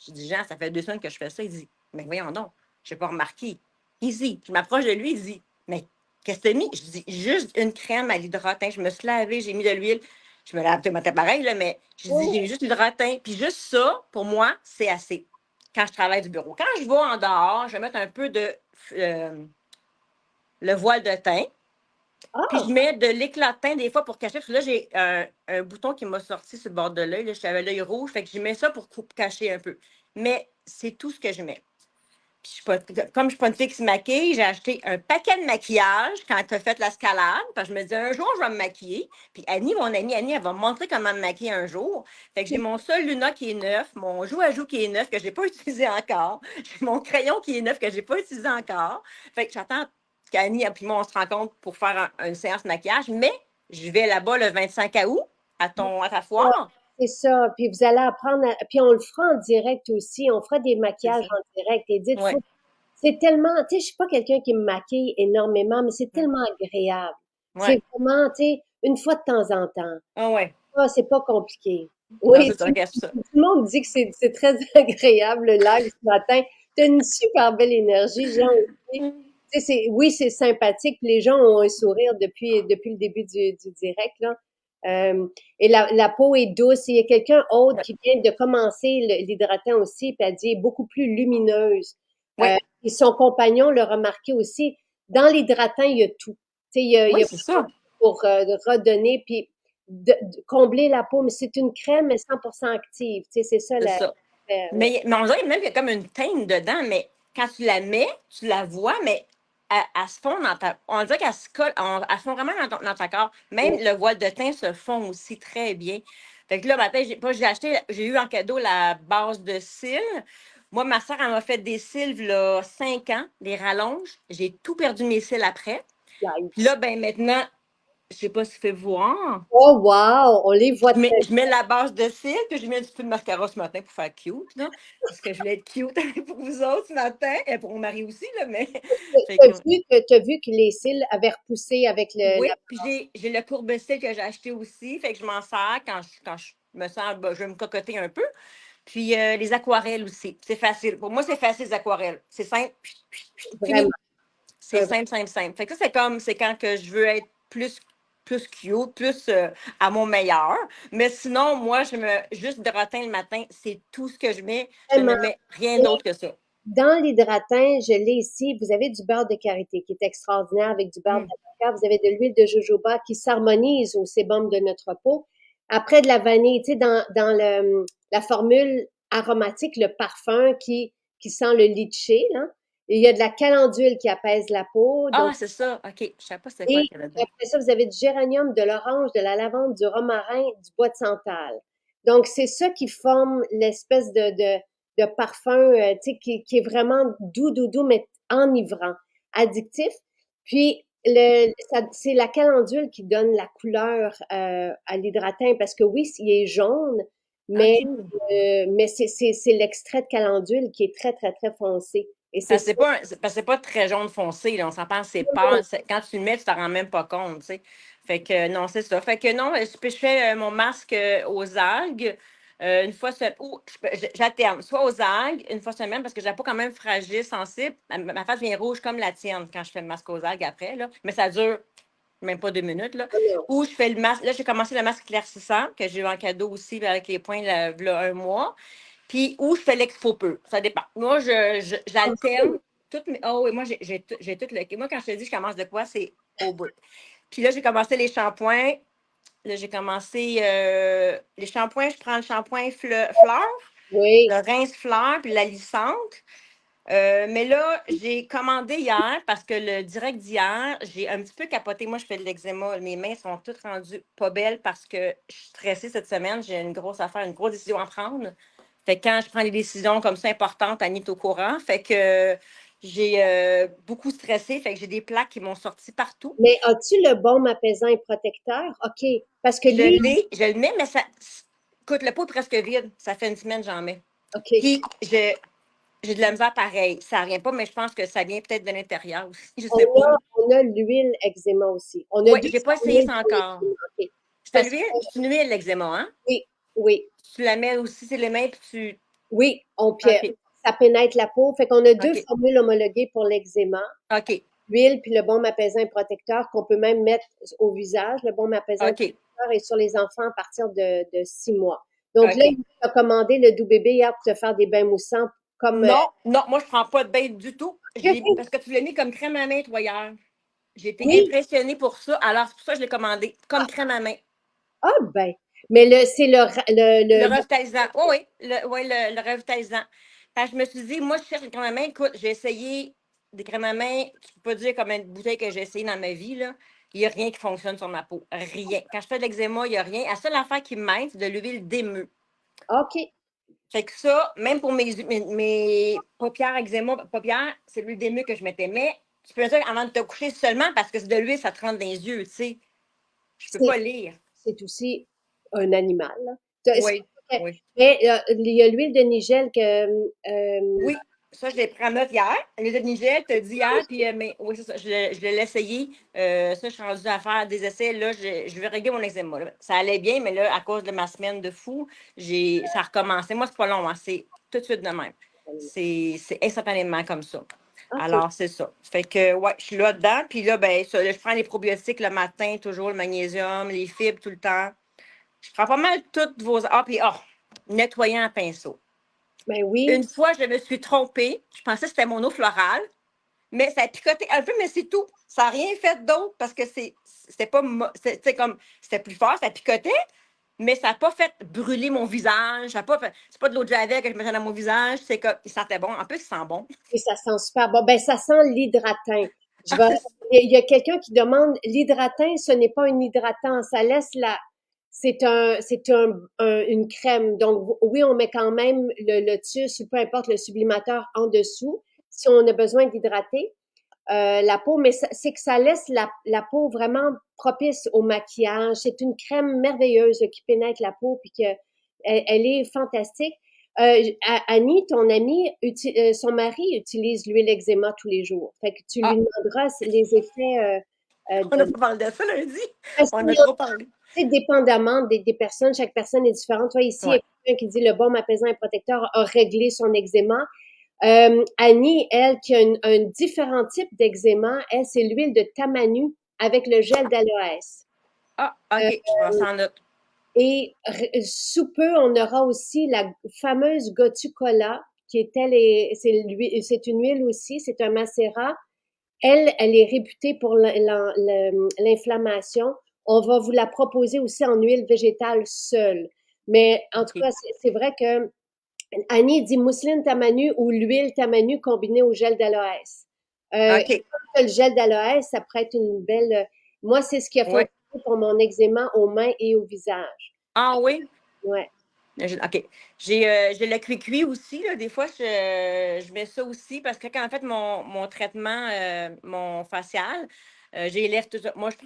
[SPEAKER 2] Je dis, Jean, ça fait 2 semaines que je fais ça. Il dit, mais voyons donc, je n'ai pas remarqué. Il dit, je m'approche de lui, il dit, mais qu'est-ce que tu as mis? Je dis, juste une crème à l'hydratant. Je me suis lavée, j'ai mis de l'huile. Je me lave tout pareil, là, mais je dis, j'ai mis juste l'hydratant. Puis juste ça, pour moi, c'est assez quand je travaille du bureau. Quand je vais en dehors, je vais mettre un peu de le voile de teint. Puis je mets de l'éclat de teint des fois pour cacher. Parce que là, j'ai un bouton qui m'a sorti sur le bord de l'œil. Là, j'avais l'œil rouge. Fait que je mets ça pour cacher un peu. Mais c'est tout ce que je mets. comme je suis pas une fille qui se maquille, j'ai acheté un paquet de maquillage quand tu as fait l'escalade. Parce que je me disais, un jour, je vais me maquiller. Puis Annie, mon amie Annie, elle va me montrer comment me maquiller un jour. Fait que j'ai mon seul Luna qui est neuf, mon joue à joue qui est neuf, que je n'ai pas utilisé encore. J'ai mon crayon qui est neuf, que je n'ai pas utilisé encore. Fait que j'attends qu'Annie et moi, on se rencontre pour faire une séance de maquillage. Mais je vais là-bas le 25 août à ta
[SPEAKER 1] Ah,
[SPEAKER 2] foire.
[SPEAKER 1] c'est ça. Puis vous allez apprendre puis on le fera en direct aussi. On fera des
[SPEAKER 2] C'est
[SPEAKER 1] maquillages
[SPEAKER 2] ça.
[SPEAKER 1] en direct. Et dites,
[SPEAKER 2] Ouais.
[SPEAKER 1] c'est tellement, tu sais, je suis pas quelqu'un qui me maquille énormément, mais c'est
[SPEAKER 2] Ouais.
[SPEAKER 1] tellement agréable.
[SPEAKER 2] Ouais.
[SPEAKER 1] C'est vraiment, tu sais, une fois de temps en temps.
[SPEAKER 2] Ah ouais.
[SPEAKER 1] Ah, c'est pas compliqué.
[SPEAKER 2] Non,
[SPEAKER 1] Oui,
[SPEAKER 2] c'est ça, regarde ça.
[SPEAKER 1] tout le monde dit que c'est très agréable le live ce matin. Tu as une super belle énergie, Jean aussi. Tu sais, oui, c'est sympathique. Puis les gens ont un sourire depuis le début du direct, là. Et la peau est douce. Il y a quelqu'un autre qui vient de commencer l'hydratant aussi, puis elle dit est beaucoup plus lumineuse.
[SPEAKER 2] Oui,
[SPEAKER 1] Et son compagnon l'a remarqué aussi. Dans l'hydratant, il y a tout. Tu sais, il y
[SPEAKER 2] oui,
[SPEAKER 1] a
[SPEAKER 2] c'est ça.
[SPEAKER 1] pour redonner, puis combler la peau, mais c'est une crème mais 100% active. Tu sais, c'est ça
[SPEAKER 2] C'est
[SPEAKER 1] la.
[SPEAKER 2] ça. Mais on dirait même qu'il y a comme une teinte dedans, mais quand tu la mets, tu la vois, mais elle se fond dans ta. On dirait qu'elle se colle, elle se fond vraiment dans ta corps. Même le voile de teint se fond aussi très bien. Fait que là, matin, j'ai eu en cadeau la base de cils. Moi, ma soeur, elle m'a fait des cils, là, 5 ans, des rallonges. J'ai tout perdu mes cils après. Puis là, ben maintenant, je sais pas si tu fais voir.
[SPEAKER 1] Oh, wow! On les voit très
[SPEAKER 2] Je mets la base de cils, puis je mets un petit peu de mascara ce matin pour faire cute, là, parce que je voulais être cute pour vous autres ce matin, et pour mon mari aussi, là, mais... Fait que,
[SPEAKER 1] t'as vu que les cils avaient repoussé avec
[SPEAKER 2] oui,
[SPEAKER 1] la.
[SPEAKER 2] puis j'ai le courbe-cils que j'ai acheté aussi, fait que je m'en sers quand je me sens, ben, je vais me cocoter un peu. Puis les aquarelles aussi, c'est facile. Pour moi, c'est facile, les aquarelles. C'est simple,
[SPEAKER 1] Vraiment.
[SPEAKER 2] fini. C'est simple, simple, simple. Fait que ça, c'est quand que je veux être plus cute, plus à mon meilleur. Mais sinon, moi, juste de rotin le matin, c'est tout ce que je mets. Je
[SPEAKER 1] Vraiment.
[SPEAKER 2] ne mets rien d'autre que ça.
[SPEAKER 1] Dans l'hydratin, je l'ai ici. Vous avez du beurre de karité qui est extraordinaire avec du beurre
[SPEAKER 2] Mm.
[SPEAKER 1] d'avocat. Vous avez de l'huile de jojoba qui s'harmonise au sébum de notre peau. Après de la vanille, tu sais, la formule aromatique, le parfum qui sent le litchi, là. Il y a de la calendule qui apaise la peau. Donc,
[SPEAKER 2] Ah, c'est ça. OK. Je ne savais pas c'était quoi
[SPEAKER 1] et
[SPEAKER 2] qu'il y avait dedans.
[SPEAKER 1] après ça, vous avez du géranium, de l'orange, de la lavande, du romarin, du bois de santal. Donc, c'est ça qui forme l'espèce de parfum, tu sais, qui est vraiment doux, doux, doux, mais enivrant, addictif. Puis, c'est la calendule qui donne la couleur à l'hydratin, parce que oui, il est jaune, mais,
[SPEAKER 2] OK.
[SPEAKER 1] mais c'est l'extrait de calendule qui est très, très, très foncé. Et c'est
[SPEAKER 2] Parce que
[SPEAKER 1] ça.
[SPEAKER 2] parce que c'est pas très jaune foncé, là. On s'entend, c'est pas. Quand tu le mets, tu t'en rends même pas compte, tu sais. Fait que non, c'est ça. Fait que non, je fais mon masque aux algues une fois semaine. Ou j'alterne, soit aux algues une fois semaine, parce que j'ai la peau quand même fragile, sensible. Ma face vient rouge comme la tienne quand je fais le masque aux algues après, là. Mais ça dure même pas 2 minutes, là. Ou je fais le masque. Là, j'ai commencé le masque éclaircissant, que j'ai eu en cadeau aussi avec les points là, un mois. Puis, où je fais l'expo peu. Ça dépend. Moi, j'alterne toutes mes. Oh oui, moi, j'ai tout le. Moi, quand je te dis je commence de quoi, c'est au bout. Puis là, j'ai commencé les shampoings. Là, j'ai commencé les shampoings. Je prends le shampoing fleur,
[SPEAKER 1] Oui,
[SPEAKER 2] le rince fleur, puis la lissante. Mais là, j'ai commandé hier parce que le direct d'hier, j'ai un petit peu capoté. Moi, je fais de l'eczéma. Mes mains sont toutes rendues pas belles parce que je suis stressée cette semaine. J'ai une grosse affaire, une grosse décision à prendre. Fait que quand je prends des décisions comme ça importantes, Annie est au courant. Fait que j'ai beaucoup stressé. Fait que j'ai des plaques qui m'ont sorti partout.
[SPEAKER 1] mais as-tu le baume apaisant et protecteur? OK. Parce que lui,
[SPEAKER 2] Je le mets, mais ça. Écoute, le pot est presque vide. Ça fait une semaine que j'en mets.
[SPEAKER 1] OK.
[SPEAKER 2] Puis, j'ai de la misère pareil. Ça ne vient pas, mais je pense que ça vient peut-être de l'intérieur aussi. Je ne
[SPEAKER 1] On
[SPEAKER 2] sais pas.
[SPEAKER 1] on a l'huile eczéma aussi. On a
[SPEAKER 2] Oui,
[SPEAKER 1] deux
[SPEAKER 2] je n'ai pas essayé
[SPEAKER 1] formules
[SPEAKER 2] ça
[SPEAKER 1] pour
[SPEAKER 2] encore.
[SPEAKER 1] l'eczéma. OK.
[SPEAKER 2] C'est
[SPEAKER 1] Parce
[SPEAKER 2] l'huile,
[SPEAKER 1] que,
[SPEAKER 2] c'est une huile, l'eczéma, hein?
[SPEAKER 1] oui, oui,
[SPEAKER 2] Tu la mets aussi sur les mains, puis tu.
[SPEAKER 1] oui,
[SPEAKER 2] OK,
[SPEAKER 1] ça pénètre la peau. Fait qu'on a deux
[SPEAKER 2] OK,
[SPEAKER 1] formules homologuées pour l'eczéma.
[SPEAKER 2] OK,
[SPEAKER 1] L'huile puis le baume apaisant et protecteur qu'on peut même mettre au visage. Le baume apaisant et
[SPEAKER 2] OK,
[SPEAKER 1] protecteur est sur les enfants à partir de 6 mois. Donc là,
[SPEAKER 2] OK.
[SPEAKER 1] il a commandé le doux bébé hier pour te faire des bains moussants comme
[SPEAKER 2] Non, non, moi, je ne prends pas de bain du tout. Parce que tu l'as mis comme crème à main, toi, hier. J'ai été
[SPEAKER 1] oui.
[SPEAKER 2] impressionnée pour ça. Alors, c'est pour ça que je l'ai commandé, comme crème à main.
[SPEAKER 1] Ah ben, mais c'est
[SPEAKER 2] Le revitalisant. Oui, oui, le revitalisant. je me suis dit, moi, je cherche une crème à main. Écoute, j'ai essayé des crèmes à main. Tu peux pas dire combien de bouteilles que j'ai essayé dans ma vie, là. Il n'y a rien qui fonctionne sur ma peau. Rien. Quand je fais de l'eczéma, il n'y a rien. La seule affaire qui m'aide, c'est de l'huile d'émeu.
[SPEAKER 1] OK.
[SPEAKER 2] Fait que ça, même pour mes paupières eczéma, paupières, c'est l'huile d'émeu que je mettais. Mais tu peux dire avant de te coucher seulement parce que c'est de l'huile, ça te rentre dans les yeux, tu sais. Je peux
[SPEAKER 1] C'est
[SPEAKER 2] pas lire.
[SPEAKER 1] c'est aussi un animal, là.
[SPEAKER 2] Oui, oui.
[SPEAKER 1] Mais il y a l'huile de nigel que
[SPEAKER 2] Oui, ça, je l'ai pris en note hier. Les de Nigel, tu dit hier, puis mais oui, c'est ça, je l'ai essayé. Ça, je suis rendue à faire des essais. Là, je vais régler mon eczéma. Là. Ça allait bien, mais là, à cause de ma semaine de fou, ça a recommencé. Moi, c'est pas long, hein, c'est tout de suite de même. C'est instantanément comme ça.
[SPEAKER 1] OK.
[SPEAKER 2] Alors, c'est ça. Fait que, ouais, je suis là-dedans. Puis là, ben, ça, là, je prends les probiotiques le matin, toujours le magnésium, les fibres tout le temps. Je prends pas mal toutes vos. Ah, puis, nettoyant à pinceau.
[SPEAKER 1] Ben oui,
[SPEAKER 2] Une fois, je me suis trompée. Je pensais que c'était mon eau florale, mais ça a picoté un peu, mais c'est tout. Ça n'a rien fait d'autre parce que c'était pas. Comme c'était plus fort, ça picotait, mais ça n'a pas fait brûler mon visage. C'est pas de l'eau de javel que je mettais dans mon visage. C'est que il sentait bon. En plus, il sent bon.
[SPEAKER 1] et ça sent super bon. Ben, ça sent l'hydratin. Je vais, il y a quelqu'un qui demande, l'hydratin, ce n'est pas un hydratant, ça laisse une crème. Donc, oui, on met quand même le lotus ou peu importe le sublimateur en dessous si on a besoin d'hydrater la peau, mais c'est que ça laisse la peau vraiment propice au maquillage. C'est une crème merveilleuse qui pénètre la peau puis que elle est fantastique. Annie, ton amie, son mari utilise l'huile eczéma tous les jours. Fait que tu lui
[SPEAKER 2] Ah,
[SPEAKER 1] demanderas les effets
[SPEAKER 2] on n'a
[SPEAKER 1] de...
[SPEAKER 2] pas parlé de ça lundi.
[SPEAKER 1] Parce
[SPEAKER 2] On
[SPEAKER 1] qu'il
[SPEAKER 2] a
[SPEAKER 1] y a,
[SPEAKER 2] trop parlé.
[SPEAKER 1] tu sais, dépendamment des personnes, chaque personne est différente. Toi, ici, il y a
[SPEAKER 2] Ouais.
[SPEAKER 1] quelqu'un qui dit le baume apaisant et protecteur a réglé son eczéma. Annie, elle, qui a un différent type d'eczéma, elle, c'est l'huile de tamanu avec le gel d'aloès.
[SPEAKER 2] Ah,
[SPEAKER 1] Euh,
[SPEAKER 2] OK. Je pense en note.
[SPEAKER 1] et sous peu, on aura aussi la fameuse Gotu-Kola, qui est elle, c'est une huile aussi, c'est un macérat. Elle est réputée pour l'inflammation. On va vous la proposer aussi en huile végétale seule. Mais en tout
[SPEAKER 2] OK.
[SPEAKER 1] cas, c'est vrai que Annie dit mousseline tamanu ou l'huile tamanu combinée au gel d'aloès.
[SPEAKER 2] OK.
[SPEAKER 1] Le gel d'aloès, ça pourrait être une belle. Moi, c'est ce qui a
[SPEAKER 2] Ouais.
[SPEAKER 1] fonctionné pour mon eczéma aux mains et au visage.
[SPEAKER 2] Ah oui?
[SPEAKER 1] Ouais.
[SPEAKER 2] OK. J'ai le cuit aussi. Là. Des fois, je mets ça aussi parce que quand en fait mon traitement, mon facial, j'ai les lèvres tout ça. Moi, je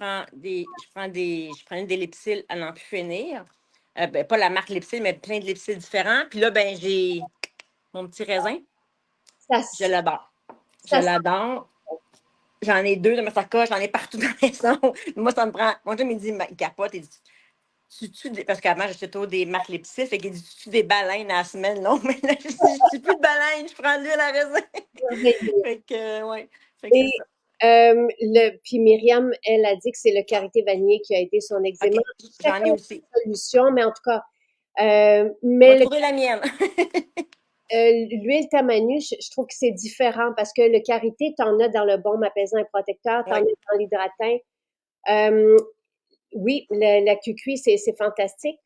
[SPEAKER 2] prends des Lipsil à n'en plus finir. Ben, pas la marque Lipsil, mais plein de Lipsil différents. Puis là, ben, j'ai mon petit raisin.
[SPEAKER 1] Ça,
[SPEAKER 2] Je l'adore. Je
[SPEAKER 1] ça,
[SPEAKER 2] l'adore. J'en ai deux dans ma sacoche, j'en ai partout dans la maison. Moi, ça me prend. Mon Dieu, il dit, il capote, il dit, parce qu'avant, j'achetais toujours des marques Lipsil, fait qu'il dit, tu des baleines à la semaine, non? Mais là, je dis, je plus de baleines, je prends de l'huile à raisin. Fait que, ouais. Fait que c'est
[SPEAKER 1] et
[SPEAKER 2] ça.
[SPEAKER 1] puis Myriam, elle a dit que c'est le karité vanillé qui a aidé son eczéma.
[SPEAKER 2] OK. J'en
[SPEAKER 1] Chacun
[SPEAKER 2] ai
[SPEAKER 1] a
[SPEAKER 2] aussi.
[SPEAKER 1] sa solution, mais en tout cas,
[SPEAKER 2] On va
[SPEAKER 1] mais
[SPEAKER 2] trouver la mienne.
[SPEAKER 1] l'huile tamanu, je trouve que c'est différent parce que le karité, t'en as dans le baume apaisant et protecteur, t'en as
[SPEAKER 2] Oui.
[SPEAKER 1] dans l'hydratin. Euh, oui, la QQ, c'est fantastique.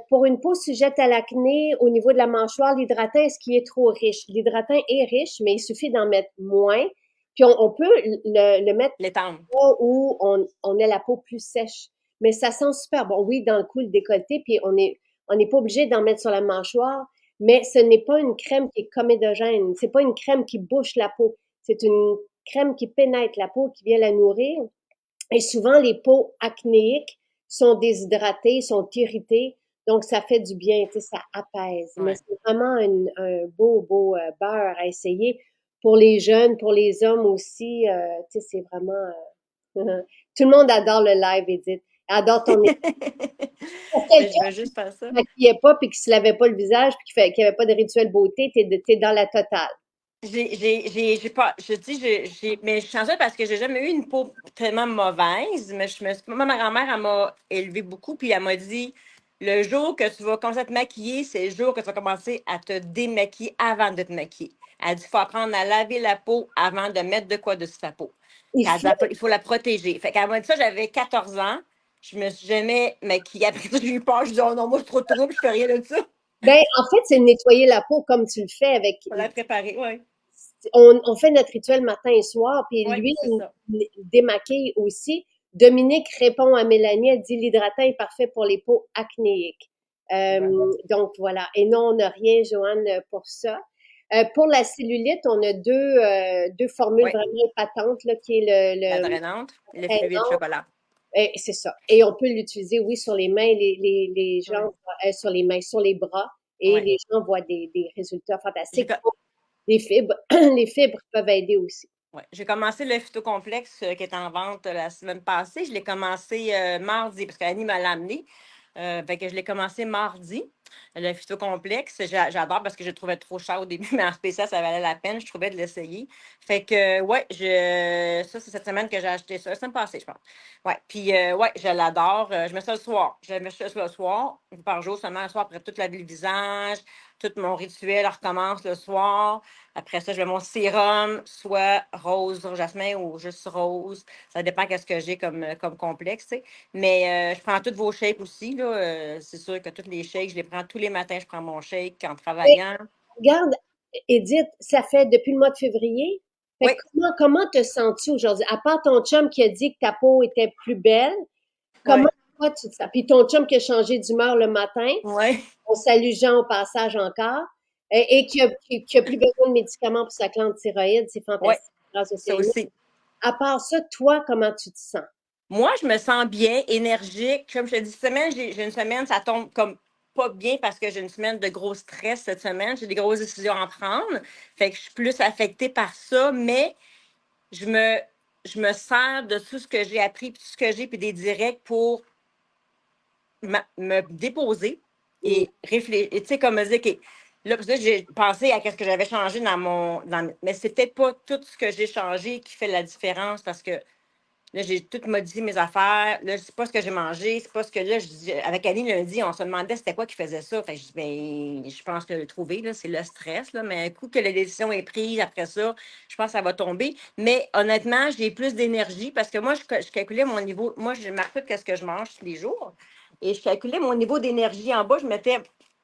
[SPEAKER 1] Pour une peau sujette à l'acné, au niveau de la mâchoire, l'hydratin, est-ce qu'il est trop riche? L'hydratin est riche, mais il suffit d'en mettre moins. Puis on peut le mettre
[SPEAKER 2] L'étendre.
[SPEAKER 1] où on a la peau plus sèche. Mais ça sent super bon. Oui, dans le cou, le décolleté, puis on n'est pas obligé d'en mettre sur la mâchoire, mais ce n'est pas une crème qui est comédogène. C'est pas une crème qui bouche la peau. C'est une crème qui pénètre la peau, qui vient la nourrir. Et souvent, les peaux acnéiques sont déshydratées, sont irritées. Donc, ça fait du bien, tu sais, ça apaise. Mais
[SPEAKER 2] Ouais.
[SPEAKER 1] c'est vraiment un beau beurre à essayer pour les jeunes, pour les hommes aussi. Tu sais, c'est vraiment... tout le monde adore le live, Edith. Adore ton équipe. Pour
[SPEAKER 2] Ben, je
[SPEAKER 1] quelqu'un
[SPEAKER 2] vais juste faire ça.
[SPEAKER 1] qui ne maquillait pas puis qui se lavait pas le visage puis qui avait pas de rituel beauté, t'es dans la totale.
[SPEAKER 2] J'ai pas, je dis, mais je suis chanceuse parce que j'ai jamais eu une peau tellement mauvaise. Mais moi, ma grand-mère, elle m'a élevée beaucoup, puis elle m'a dit, le jour que tu vas commencer à te maquiller, c'est le jour que tu vas commencer à te démaquiller avant de te maquiller. Elle dit, il faut apprendre à laver la peau avant de mettre de quoi dessus ta peau.
[SPEAKER 1] Il
[SPEAKER 2] Elle dit,
[SPEAKER 1] faut,
[SPEAKER 2] il faut la protéger. Fait qu'elle m'a dit ça, j'avais 14 ans. Je me suis jamais maquillée. Après ça, j'ai eu peur. Je dis, oh non, moi, je suis trop trouble, je fais rien de ça.
[SPEAKER 1] Ben, en fait, c'est nettoyer la peau comme tu le fais avec.
[SPEAKER 2] Pour la préparer, oui.
[SPEAKER 1] On fait notre rituel matin et soir, puis
[SPEAKER 2] Oui,
[SPEAKER 1] l'huile
[SPEAKER 2] c'est ça.
[SPEAKER 1] démaquille aussi. Dominique répond à Mélanie, elle dit l'hydratant est parfait pour les peaux acnéiques. Donc voilà. Et non, on n'a rien, Joanne, pour ça. Pour la cellulite, on a deux formules
[SPEAKER 2] Oui,
[SPEAKER 1] vraiment épatantes, là, qui est
[SPEAKER 2] la
[SPEAKER 1] le
[SPEAKER 2] drainante, le fluide
[SPEAKER 1] drainant.
[SPEAKER 2] chocolat.
[SPEAKER 1] C'est ça. Et on peut l'utiliser, oui, sur les mains, les
[SPEAKER 2] Oui,
[SPEAKER 1] gens, sur les mains, sur les bras, et
[SPEAKER 2] oui.
[SPEAKER 1] les gens voient des résultats
[SPEAKER 2] J'ai
[SPEAKER 1] fantastiques.
[SPEAKER 2] co-
[SPEAKER 1] Les fibres, les fibres peuvent aider aussi.
[SPEAKER 2] ouais. J'ai commencé le phytocomplexe qui est en vente la semaine passée. Je l'ai commencé mardi parce qu'Annie m'a amené. Fait que je l'ai commencé mardi, le phytocomplexe. J'adore parce que je le trouvais trop cher au début, mais en spécial, ça valait la peine. Je trouvais de l'essayer. Fait que, ouais, ça, c'est cette semaine que j'ai acheté ça. La semaine passée, je pense. Ouais, puis, ouais, je l'adore. Je mets ça le soir. Je mets ça le soir, par jour, seulement le soir, après toute la vie, le visage. Tout mon rituel recommence le soir. Après ça, je mets mon sérum, soit rose, jasmin ou juste rose. Ça dépend qu'est-ce que j'ai comme complexe, tu sais. Mais je prends toutes vos shakes aussi, là. C'est sûr que toutes les shakes, je les prends tous les matins. Je prends mon shake en
[SPEAKER 1] Mais
[SPEAKER 2] travaillant.
[SPEAKER 1] regarde, Edith, ça fait depuis le mois de février. Fait que
[SPEAKER 2] Oui,
[SPEAKER 1] comment te sens-tu aujourd'hui? À part ton chum qui a dit que ta peau était plus belle, comment
[SPEAKER 2] oui,
[SPEAKER 1] toi tu te sens? Puis ton chum qui a changé d'humeur le matin,
[SPEAKER 2] oui.
[SPEAKER 1] on salue Jean au passage encore, et qui a plus besoin de médicaments pour sa glande thyroïde, c'est
[SPEAKER 2] Oui,
[SPEAKER 1] fantastique grâce au
[SPEAKER 2] ça
[SPEAKER 1] sélénium.
[SPEAKER 2] aussi.
[SPEAKER 1] À part ça, toi, comment tu te sens?
[SPEAKER 2] Moi, je me sens bien, énergique. Comme je te dis, cette semaine, j'ai une semaine, ça tombe comme pas bien parce que j'ai une semaine de gros stress cette semaine. J'ai des grosses décisions à prendre. Fait que je suis plus affectée par ça, mais je me, je me sers de tout ce que j'ai appris, puis tout ce que j'ai, puis des directs pour me déposer
[SPEAKER 1] Mm.
[SPEAKER 2] et réfléchir. Tu sais, comme me dire, OK, là, parce que j'ai pensé à ce que j'avais changé mais c'est peut-être pas tout ce que j'ai changé qui fait la différence parce que là, j'ai tout modifié mes affaires. Là, c'est pas ce que j'ai mangé. C'est pas ce que là, avec Annie lundi, on se demandait c'était quoi qui faisait ça. Fait que je dis, ben, je pense que le trouver, là, c'est le stress. Là, mais un coup que la décision est prise après ça, je pense que ça va tomber. Mais honnêtement, j'ai plus d'énergie parce que moi, je calculais mon niveau. Moi, je marque tout ce que je mange tous les jours. Et je calculais mon niveau d'énergie en bas. Je mettais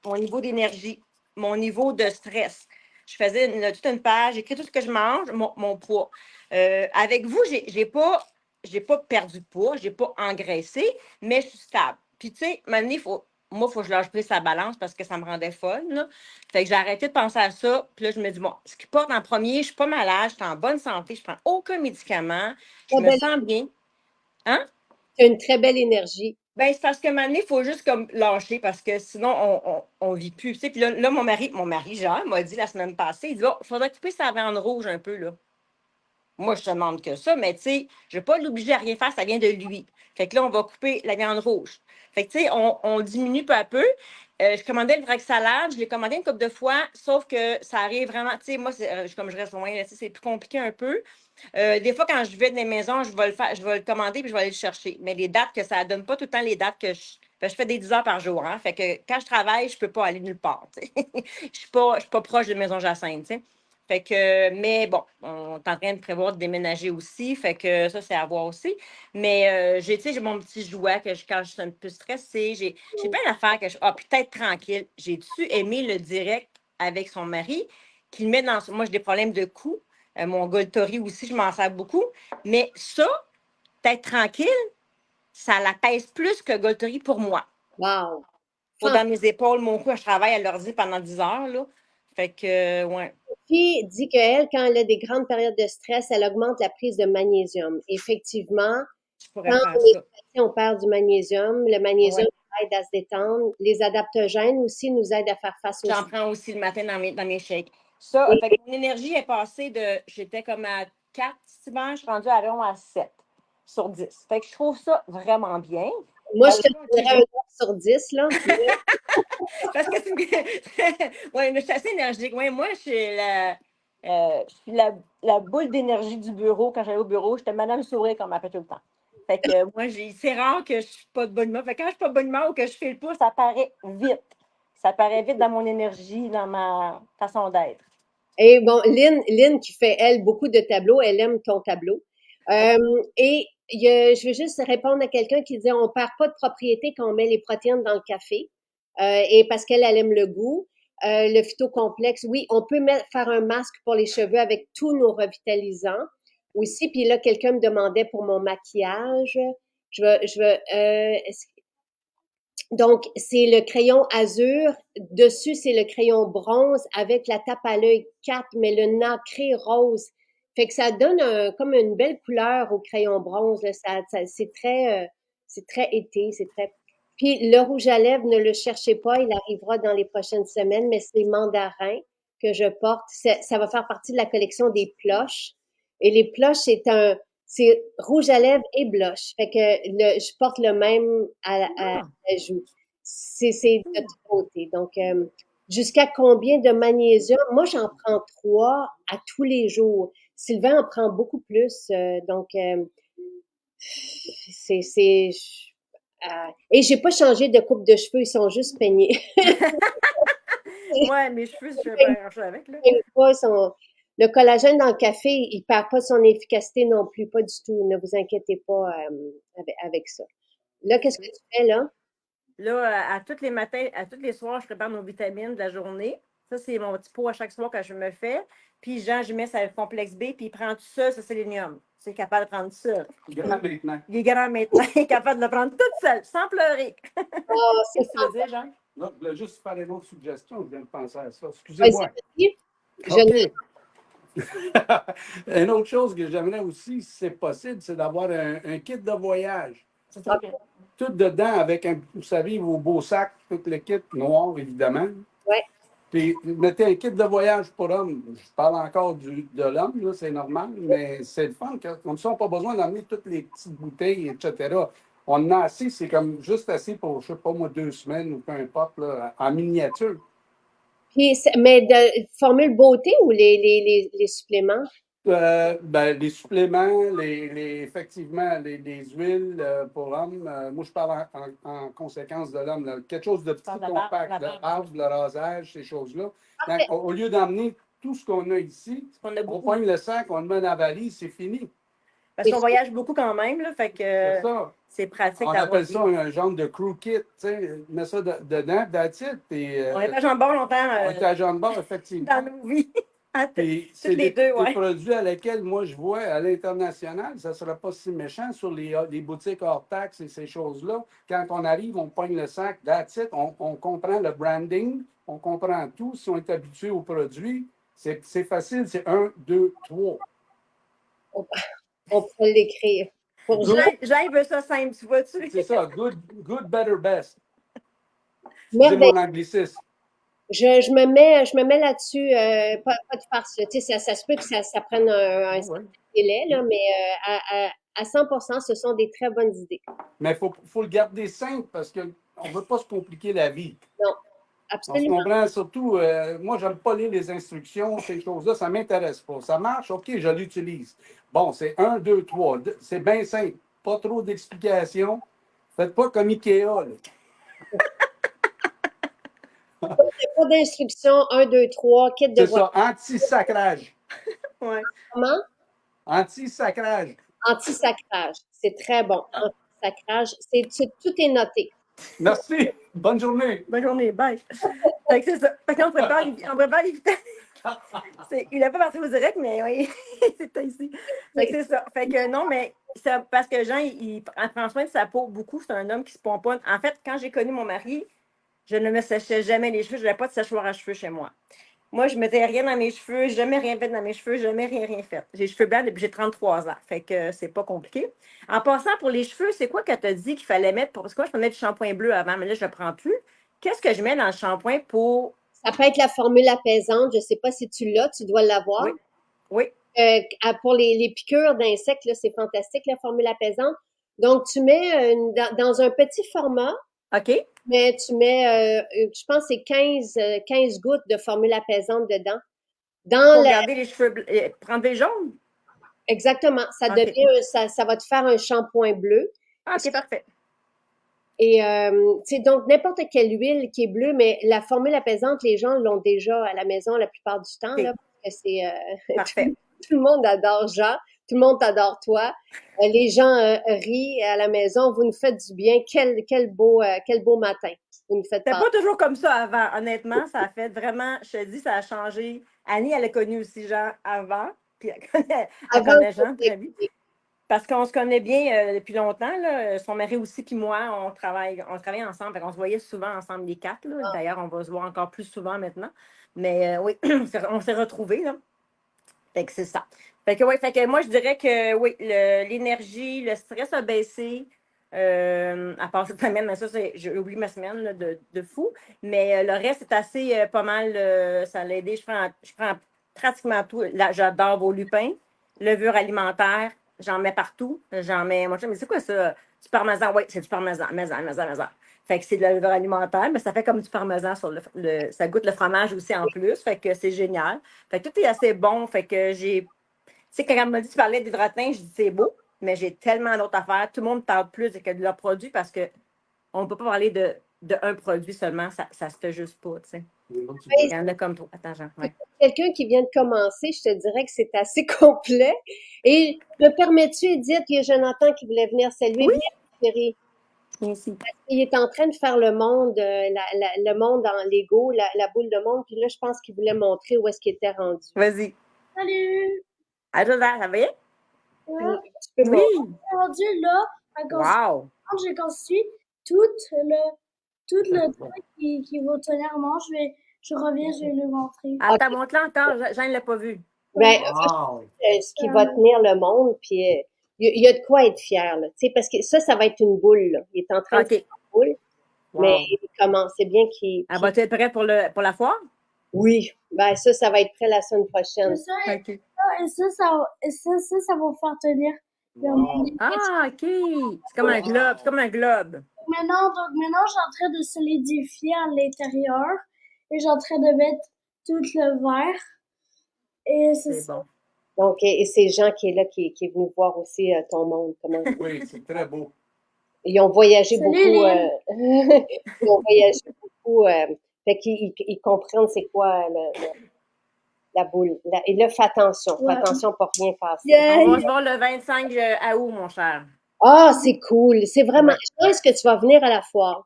[SPEAKER 2] mon niveau d'énergie, mon niveau de stress. Je faisais toute une page, j'écris tout ce que je mange, mon poids. Avec vous, j'ai pas perdu de poids, j'ai pas engraissé, mais je suis stable. Puis, tu sais, maintenant, il faut que je lâche prise sa balance parce que ça me rendait folle, là. Fait que j'ai arrêté de penser à ça. Puis là, je me dis, bon, ce qui porte en premier, je suis pas malade, je suis en bonne santé, je prends aucun médicament, je
[SPEAKER 1] Très
[SPEAKER 2] me
[SPEAKER 1] belle,
[SPEAKER 2] sens bien. Hein?
[SPEAKER 1] tu as une très belle énergie.
[SPEAKER 2] Ben, c'est parce que maintenant, il faut juste comme lâcher parce que sinon, on vit plus. Tu sais, puis là, mon mari, Jean, m'a dit la semaine passée, il dit, oh, il faudrait couper sa viande rouge un peu, là. Moi, je te demande que ça, mais tu sais, je ne vais pas l'obliger à rien faire, ça vient de lui. Fait que là, on va couper la viande rouge. Fait que tu sais, on diminue peu à peu. Je commandais le vrac salade, je l'ai commandé une couple de fois, sauf que ça arrive vraiment, tu sais, moi, comme je reste loin, là, tu sais, c'est plus compliqué un peu. Des fois, quand je vais dans les maisons, je vais le faire, je vais le commander puis je vais aller le chercher. Mais les dates que ça ne donne pas tout le temps les dates que je fais des 10 heures par jour. Hein, fait que quand je travaille, je ne peux pas aller nulle part. Tu sais. Je suis pas proche de Maison Jacinthe. Tu sais. Fait que, mais bon, on est en train de prévoir de déménager aussi. Fait que ça, c'est à voir aussi. Mais tu sais, j'ai mon petit jouet quand je suis un peu stressée. J'ai plein d'affaires que je. Ah, puis peut-être tranquille. J'ai-tu aimé le direct avec son mari qui le met dans. Moi, j'ai des problèmes de cou. Mon Goltori aussi, je m'en sers beaucoup. Mais ça, peut-être tranquille, ça la pèse plus que Goltori pour moi.
[SPEAKER 1] Wow!
[SPEAKER 2] Pour dans mes épaules, mon cou, je travaille à l'ordi pendant 10 heures. Là. Fait que, ouais,
[SPEAKER 1] Sophie dit qu'elle, quand elle a des grandes périodes de stress, elle augmente la prise de magnésium. Effectivement,
[SPEAKER 2] je pourrais
[SPEAKER 1] quand
[SPEAKER 2] faire
[SPEAKER 1] on est
[SPEAKER 2] ça.
[SPEAKER 1] stressé, on perd du magnésium. Le magnésium
[SPEAKER 2] Ouais.
[SPEAKER 1] aide à se détendre. Les adaptogènes aussi nous aident à faire face au
[SPEAKER 2] J'en
[SPEAKER 1] stress.
[SPEAKER 2] prends aussi le matin dans mes shakes. Ça,
[SPEAKER 1] Et
[SPEAKER 2] fait que mon énergie est passée de. J'étais comme à 4 souvent, je suis rendue à environ à 7 sur 10. Fait que je trouve ça vraiment bien.
[SPEAKER 1] moi, je te
[SPEAKER 2] Malgré un
[SPEAKER 1] donnerais un
[SPEAKER 2] kilo.
[SPEAKER 1] 9 sur 10, là.
[SPEAKER 2] Parce que c'est. Oui, mais je suis assez énergique. Ouais, moi, je suis la boule d'énergie du bureau. Quand j'allais au bureau, j'étais Madame Sourire, comme on m'appelle tout le temps. Fait que moi, c'est rare que je suis pas de bonne humeur. Fait que quand je suis pas de bonne humeur ou que je fais le pouce, ça paraît vite. Ça paraît vite dans mon énergie, dans ma façon d'être.
[SPEAKER 1] Et bon, Lynn qui fait, elle, beaucoup de tableaux, elle aime ton tableau. Et je veux juste répondre à quelqu'un qui disait, on perd pas de propriété quand on met les protéines dans le café. et parce qu'elle aime le goût. Le phytocomplexe, oui, on peut faire un masque pour les cheveux avec tous nos revitalisants aussi. Puis là, quelqu'un me demandait pour mon maquillage. Donc, c'est le crayon azur. Dessus, c'est le crayon bronze avec la tape à l'œil 4, mais le nacré rose. Fait que ça donne comme une belle couleur au crayon bronze. Là. C'est très été, c'est très. Puis le rouge à lèvres, ne le cherchez pas, il arrivera dans les prochaines semaines, mais c'est mandarin que je porte. Ça va faire partie de la collection des ploches. Et les ploches, c'est rouge à lèvres et blush. Fait que je porte le même à joue. C'est de tous côtés. Donc, jusqu'à combien de magnésium? Moi, j'en prends 3 à tous les jours. Sylvain en prend beaucoup plus. Donc, et j'ai pas changé de coupe de cheveux, ils sont juste peignés.
[SPEAKER 2] Ouais, mes cheveux, je vais bien arranger avec, là.
[SPEAKER 1] Le collagène dans le café, il perd pas son efficacité non plus, pas du tout. Ne vous inquiétez pas avec ça. Là, qu'est-ce que tu fais là?
[SPEAKER 2] Là, à tous les matins, à tous les soirs, je prépare nos vitamines de la journée. Ça, c'est mon petit pot à chaque soir que je me fais. Puis Jean, je mets sa complexe B, puis il prend tout ça, ce sélénium. C'est capable de prendre tout ça.
[SPEAKER 3] Grand maintenant.
[SPEAKER 2] Il est grand maintenant. Il est capable de le prendre tout seul, sans pleurer.
[SPEAKER 1] Oh,
[SPEAKER 2] Qu'est-ce que tu veux dire, Jean?
[SPEAKER 3] Là, je voulais juste faire une autre suggestion, je viens de penser à ça.
[SPEAKER 1] Vas-y,
[SPEAKER 3] Excusez-moi.
[SPEAKER 1] vas-y.
[SPEAKER 3] OK. Une autre chose que j'aimerais aussi, si c'est possible, c'est d'avoir un kit de voyage.
[SPEAKER 2] C'est ça.
[SPEAKER 3] Tout dedans avec, vous savez, vos beaux sacs, tout le kit noir, évidemment.
[SPEAKER 1] Ouais.
[SPEAKER 3] Puis, mettez un kit de voyage pour homme. Je parle encore de l'homme, là, c'est normal, mais c'est le fun. Comme ça, on n'a pas besoin d'amener toutes les petites bouteilles, etc. On en a assez, c'est comme juste assez pour, je sais pas moi, 2 semaines ou peu importe, là, en miniature.
[SPEAKER 1] Puis, mais de formule beauté ou les suppléments?
[SPEAKER 3] Ben, les suppléments, effectivement, les huiles pour l'homme. Moi, je parle en conséquence de l'homme. Là. Quelque chose de petit compact, le barbe, le rasage, ces choses-là. Donc, au lieu d'emmener tout ce qu'on a ici, on pogne le sac, on le met dans la valise, c'est fini.
[SPEAKER 2] Parce qu'on voyage beaucoup quand même, là, fait que c'est pratique.
[SPEAKER 3] On appelle ça un genre de crew kit, tu sais, mets ça dedans, that's it.
[SPEAKER 2] On est à jambe bord longtemps.
[SPEAKER 3] On est à jambe bord, effectivement.
[SPEAKER 2] Dans nos vies.
[SPEAKER 3] Puis c'est des produits à lesquels moi je vois à l'international, ça ne sera pas si méchant sur les boutiques hors taxes et ces choses-là. Quand on arrive, on pogne le sac, that's it, on comprend le branding, on comprend tout. Si on est habitué aux produits, c'est facile, c'est 1, 2, 3.
[SPEAKER 1] On peut l'écrire.
[SPEAKER 2] Jean veut ça simple, tu vois-tu?
[SPEAKER 3] C'est ça, good, better, best.
[SPEAKER 1] C'est
[SPEAKER 3] mon anglicisme.
[SPEAKER 1] Je me mets là-dessus, pas de farce. Tu sais, ça se peut que ça prenne un délai, là, mais à 100%, ce sont des très bonnes idées.
[SPEAKER 3] Mais il faut le garder simple parce qu'on ne veut pas se compliquer la vie.
[SPEAKER 1] Non, absolument.
[SPEAKER 3] On se comprend surtout, moi, je n'aime pas lire les instructions, ces choses-là, ça ne m'intéresse pas. Ça marche, OK, je l'utilise. Bon, c'est 1, 2, 3. C'est bien simple. Pas trop d'explications. Faites pas comme Ikea. Là.
[SPEAKER 1] Pas d'instructions, 1, 2, 3, kit de
[SPEAKER 3] voyage. C'est ça, anti-sacrage.
[SPEAKER 1] Ouais. Comment?
[SPEAKER 3] Anti-sacrage.
[SPEAKER 1] Anti-sacrage. C'est très bon. Anti-sacrage. Tout est noté.
[SPEAKER 3] Merci. Bonne journée.
[SPEAKER 2] Bonne journée. Bye. C'est ça. Fait qu'on prépare les il n'a pas parti au direct, mais oui, c'était ici. Fait que c'est ça. Fait que non, mais parce que Jean, il prend soin de sa peau beaucoup. C'est un homme qui se pomponne. En fait, quand j'ai connu mon mari, je ne me séchais jamais les cheveux. Je n'avais pas de séchoir à cheveux chez moi. Moi, je ne mettais rien dans mes cheveux, jamais rien fait dans mes cheveux, jamais rien fait. J'ai les cheveux blancs depuis que j'ai 33 ans. Fait que c'est pas compliqué. En passant pour les cheveux, c'est quoi que tu as dit qu'il fallait mettre parce que moi, je prenais du shampoing bleu avant, mais là, je ne le prends plus. Qu'est-ce que je mets dans le shampoing pour.
[SPEAKER 1] Ça peut être la formule apaisante. Je ne sais pas si tu l'as, tu dois l'avoir.
[SPEAKER 2] Oui.
[SPEAKER 1] Pour les piqûres d'insectes, c'est fantastique, la formule apaisante. Donc, tu mets dans un petit format.
[SPEAKER 2] OK.
[SPEAKER 1] Mais tu mets, je pense que c'est 15 gouttes de formule apaisante dedans.
[SPEAKER 2] Pour garder les cheveux prendre les jaunes?
[SPEAKER 1] Exactement. Ça devient, ça va te faire un shampoing bleu.
[SPEAKER 2] OK, parfait.
[SPEAKER 1] Et donc, n'importe quelle huile qui est bleue, mais la formule apaisante, les gens l'ont déjà à la maison la plupart du temps. Là, parce que c'est
[SPEAKER 2] parfait.
[SPEAKER 1] Tout le monde adore Jean, tout le monde t'adore toi. Les gens rient à la maison, vous nous faites du bien. Quel beau matin. Vous nous faites
[SPEAKER 2] C'était
[SPEAKER 1] part.
[SPEAKER 2] pas toujours comme ça avant, honnêtement. Ça a fait vraiment, je te dis, ça a changé. Annie, elle a connu aussi Jean avant, puis elle
[SPEAKER 1] Avant
[SPEAKER 2] connaît
[SPEAKER 1] que
[SPEAKER 2] Jean très vite. Parce qu'on se connaît bien depuis longtemps. Là. Son mari aussi, puis moi, on travaille ensemble. On se voyait souvent ensemble, les quatre. Là. D'ailleurs, on va se voir encore plus souvent maintenant. Mais oui, on s'est retrouvés. Là. Fait que c'est ça. Fait que, oui, fait que moi, je dirais que oui, l'énergie, le stress a baissé. À part cette semaine, mais ça, j'ai oublié ma semaine là, de fou. Mais le reste, c'est assez pas mal. Ça l'a aidé. Je prends pratiquement tout. Là, j'adore vos lupins. Levure alimentaire, j'en mets partout. J'en mets. Moi, je dis, mais c'est quoi ça? Du parmesan? Oui, c'est du parmesan. Maison. Fait que c'est de la levure alimentaire, mais ça fait comme du parmesan sur ça goûte le fromage aussi en plus. Fait que c'est génial. Fait que tout est assez bon. Fait que j'ai. Tu sais, quand elle m'a dit que tu parlais d'hydratin, je dis c'est beau, mais j'ai tellement d'autres affaires. Tout le monde parle plus que de leurs produits parce qu'on ne peut pas parler de un produit seulement. Ça se fait juste pas, tu sais. Il y en a comme toi. Attends, Jean. Ouais.
[SPEAKER 1] Quelqu'un qui vient de commencer, je te dirais que c'est assez complet. Et me permets-tu, Edith, il y a Jonathan qui voulait venir saluer.
[SPEAKER 2] Oui.
[SPEAKER 1] Viens, chérie.
[SPEAKER 2] Merci.
[SPEAKER 1] Il est en train de faire le monde, le monde en Lego, la boule de monde. Puis là, je pense qu'il voulait montrer où est-ce qu'il était rendu.
[SPEAKER 2] Vas-y.
[SPEAKER 4] Salut!
[SPEAKER 2] Ah, Joseph, ça va bien?
[SPEAKER 4] Ouais.
[SPEAKER 1] Tu peux
[SPEAKER 2] Oui.
[SPEAKER 4] Aujourd'hui, là,
[SPEAKER 2] Wow.
[SPEAKER 4] j'ai construit tout le truc qui va tenir en je reviens, je vais le montrer.
[SPEAKER 2] Attends, montre-le encore. Jean ne l'a pas vu.
[SPEAKER 1] Ben,
[SPEAKER 3] Wow!
[SPEAKER 1] ce qui va tenir le monde, puis il y a de quoi être fier, là. Tu sais, parce que ça va être une boule, là. Il est en train de faire
[SPEAKER 2] OK.
[SPEAKER 1] une boule, mais
[SPEAKER 2] Wow.
[SPEAKER 1] c'est bien qu'il.
[SPEAKER 2] Elle va-tu être prêt pour la foire?
[SPEAKER 1] Oui, ben ça va être prêt la semaine prochaine.
[SPEAKER 2] OK.
[SPEAKER 4] Et ça va faire tenir le monde.
[SPEAKER 2] Ah, OK. C'est comme un globe. C'est comme un globe.
[SPEAKER 4] Maintenant, je suis en train de solidifier à l'intérieur et je suis en train de mettre tout le verre. Et c'est
[SPEAKER 2] C'est
[SPEAKER 4] ça.
[SPEAKER 2] bon.
[SPEAKER 1] Donc, et c'est Jean qui est là, qui est venu voir aussi ton monde. Comment...
[SPEAKER 3] Oui, c'est très beau.
[SPEAKER 1] Ils ont voyagé
[SPEAKER 4] Salut,
[SPEAKER 1] beaucoup.
[SPEAKER 4] Lynn.
[SPEAKER 1] Ils ont voyagé beaucoup. Fait qu'ils comprennent c'est quoi la boule. Et là, fais attention.
[SPEAKER 4] Ouais.
[SPEAKER 1] Fais attention pour rien passer.
[SPEAKER 4] Yeah.
[SPEAKER 2] On va se voir le 25 août, mon cher.
[SPEAKER 1] Ah, c'est cool. C'est vraiment.
[SPEAKER 2] Ouais.
[SPEAKER 1] Je pense que tu vas venir à la foire.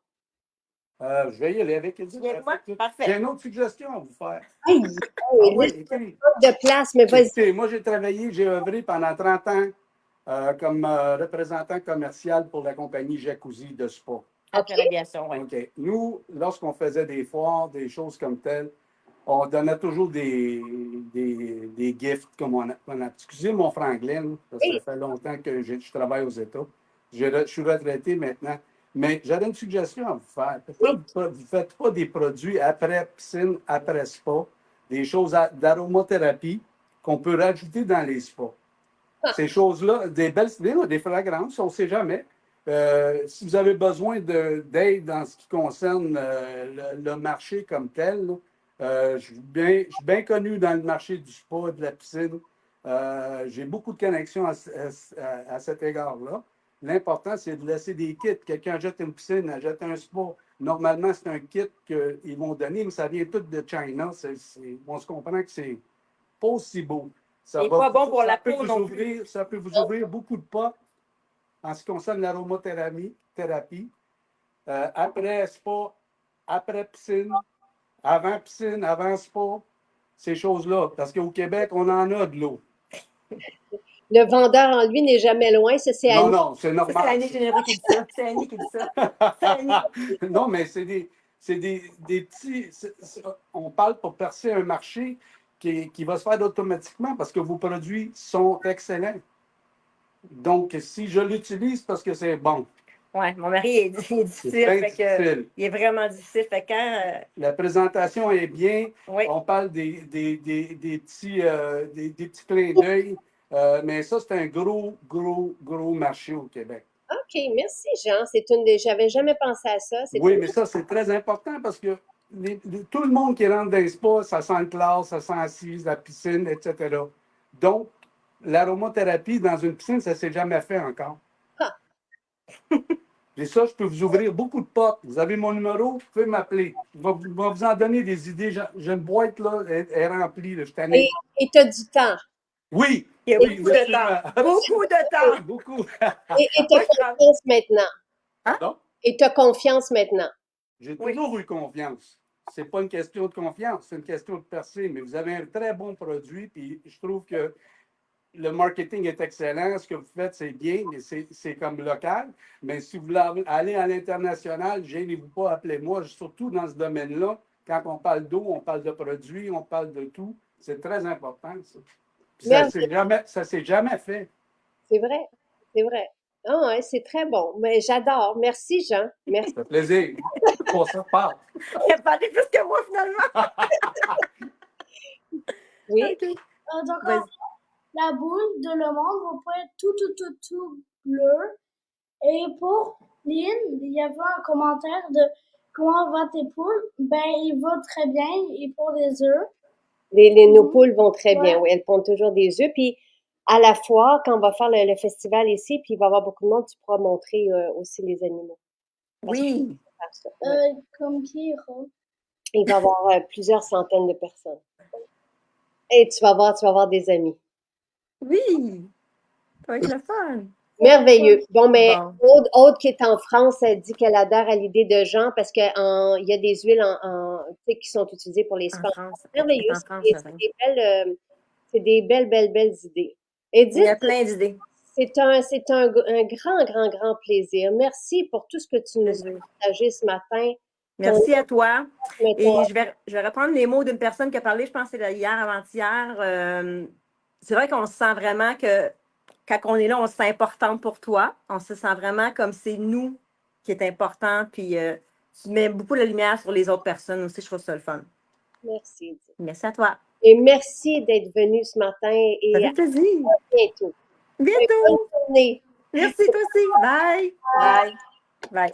[SPEAKER 3] Je vais y aller avec Edith.
[SPEAKER 2] Parfait.
[SPEAKER 3] J'ai une autre suggestion à vous faire.
[SPEAKER 1] Aïe,
[SPEAKER 3] Ah oui, écoutez.
[SPEAKER 1] de place, mais vas-y.
[SPEAKER 3] Écoutez, moi, j'ai œuvré pendant 30 ans comme représentant commercial pour la compagnie Jacuzzi de Spa.
[SPEAKER 2] Après l'aviation, oui.
[SPEAKER 3] OK. Nous, lorsqu'on faisait des foires, des choses comme telles, on donnait toujours des gifts, comme on a. Excusez mon franglais, là, parce que ça fait longtemps que je travaille aux États. Je suis retraité maintenant. Mais j'avais une suggestion à vous faire. Pourquoi vous ne faites pas des produits après piscine, après spa, des choses d'aromathérapie qu'on peut rajouter dans les spas? Ces choses-là, des belles, des fragrances, on ne sait jamais. Si vous avez besoin d'aide dans ce qui concerne le marché comme tel, je suis bien connu dans le marché du spa, de la piscine. J'ai beaucoup de connexions à cet égard-là. L'important, c'est de laisser des kits. Quelqu'un achète une piscine, achète un spa. Normalement, c'est un kit qu'ils vont donner, mais ça vient tout de China. On se comprend que c'est pas aussi beau.
[SPEAKER 2] C'est pas bon pour la peau non
[SPEAKER 3] plus. Ça peut vous ouvrir beaucoup de portes en ce qui concerne l'aromathérapie. Après spa, après piscine, avant spa, ces choses-là. Parce qu'au Québec, on en a de l'eau.
[SPEAKER 1] Le vendeur en lui n'est jamais loin. Ça, c'est Annie.
[SPEAKER 3] Non, c'est normal.
[SPEAKER 2] C'est Annie Généreux qui dit ça. C'est Annie qui dit ça. C'est Annie.
[SPEAKER 3] Non, mais c'est des petits. On parle pour percer un marché qui va se faire automatiquement parce que vos produits sont excellents. Donc, si je l'utilise, parce que c'est bon.
[SPEAKER 2] Oui, mon mari il est difficile.
[SPEAKER 3] Difficile.
[SPEAKER 2] Il est vraiment difficile. Fait quand,
[SPEAKER 3] la présentation est bien.
[SPEAKER 2] Oui.
[SPEAKER 3] On parle des petits clins d'œil. Mais ça, c'est un gros marché au Québec.
[SPEAKER 1] OK, merci, Jean. J'avais jamais pensé à ça.
[SPEAKER 3] Oui, mais ça, c'est très important parce que tout le monde qui rentre dans les spas, ça sent le classe, ça sent assise, la piscine, etc. Donc, l'aromathérapie dans une piscine, ça ne s'est jamais fait encore.
[SPEAKER 1] Ah.
[SPEAKER 3] Et ça, je peux vous ouvrir beaucoup de portes. Vous avez mon numéro, vous pouvez m'appeler. Je vais vous en donner des idées. J'ai une boîte, là, elle est remplie. Là,
[SPEAKER 1] et tu as du temps.
[SPEAKER 3] Oui.
[SPEAKER 2] Il y a beaucoup de temps. Beaucoup de temps.
[SPEAKER 3] Beaucoup.
[SPEAKER 1] Et tu as confiance maintenant.
[SPEAKER 3] Pardon?
[SPEAKER 1] Et tu as confiance maintenant.
[SPEAKER 3] J'ai
[SPEAKER 2] Oui.
[SPEAKER 3] toujours eu confiance. C'est pas une question de confiance, c'est une question de percer. Mais vous avez un très bon produit, puis je trouve que le marketing est excellent. Ce que vous faites, c'est bien, mais c'est comme local. Mais si vous voulez aller à l'international, gênez-vous pas, appelez-moi, surtout dans ce domaine-là. Quand on parle d'eau, on parle de produits, on parle de tout. C'est très important, ça. Puis ça s'est jamais fait.
[SPEAKER 1] C'est vrai, c'est vrai. Ah, ouais, c'est très bon. Mais j'adore. Merci, Jean. Merci.
[SPEAKER 3] Ça fait plaisir. Pour ça, parle.
[SPEAKER 2] Il a parlé plus que moi, finalement.
[SPEAKER 1] Oui.
[SPEAKER 2] OK.
[SPEAKER 4] Donc,
[SPEAKER 2] Vas-y.
[SPEAKER 4] la boule de le monde va pas être tout bleu. Et pour Lynn, il y avait un commentaire de comment va tes poules? Ben, il va très bien. Et pour les œufs?
[SPEAKER 1] Nos poules vont très bien.
[SPEAKER 4] Ouais.
[SPEAKER 1] Oui, elles pondent toujours des œufs. Puis, à la fois, quand on va faire le festival ici, puis il va y avoir beaucoup de monde, tu pourras montrer aussi les animaux.
[SPEAKER 2] Oui.
[SPEAKER 1] Faire ça. Ouais.
[SPEAKER 4] Comme qui ira?
[SPEAKER 1] Il va y avoir plusieurs centaines de personnes. Et tu vas voir des amis.
[SPEAKER 2] Oui. Ça va être le fun.
[SPEAKER 1] Merveilleux. Bon, mais
[SPEAKER 2] Bon.
[SPEAKER 1] Aude qui est en France, elle dit qu'elle adhère à l'idée de Jean parce qu'il y a des huiles tu sais, qui sont utilisées pour les
[SPEAKER 2] En
[SPEAKER 1] spas.
[SPEAKER 2] France.
[SPEAKER 1] Merveilleux.
[SPEAKER 2] En France,
[SPEAKER 1] C'est des belles idées. Edith,
[SPEAKER 2] il y a plein d'idées.
[SPEAKER 1] c'est un grand plaisir. Merci pour tout ce que tu nous as partagé ce matin.
[SPEAKER 2] Merci à toi.
[SPEAKER 1] Et
[SPEAKER 2] je vais reprendre les mots d'une personne qui a parlé, je pense que c'est hier, avant-hier. C'est vrai qu'on se sent vraiment que quand on est là, on se sent importante pour toi. On se sent vraiment comme c'est nous qui est important. Puis tu mets beaucoup de lumière sur les autres personnes aussi. Je trouve ça le fun.
[SPEAKER 1] Merci, Edith.
[SPEAKER 2] Merci à toi.
[SPEAKER 1] Et merci d'être venu ce matin. Et
[SPEAKER 2] Ça fait plaisir.
[SPEAKER 1] à bientôt.
[SPEAKER 2] Bientôt.
[SPEAKER 1] Bonne journée.
[SPEAKER 2] Merci toi aussi. Bye. Bye. Bye.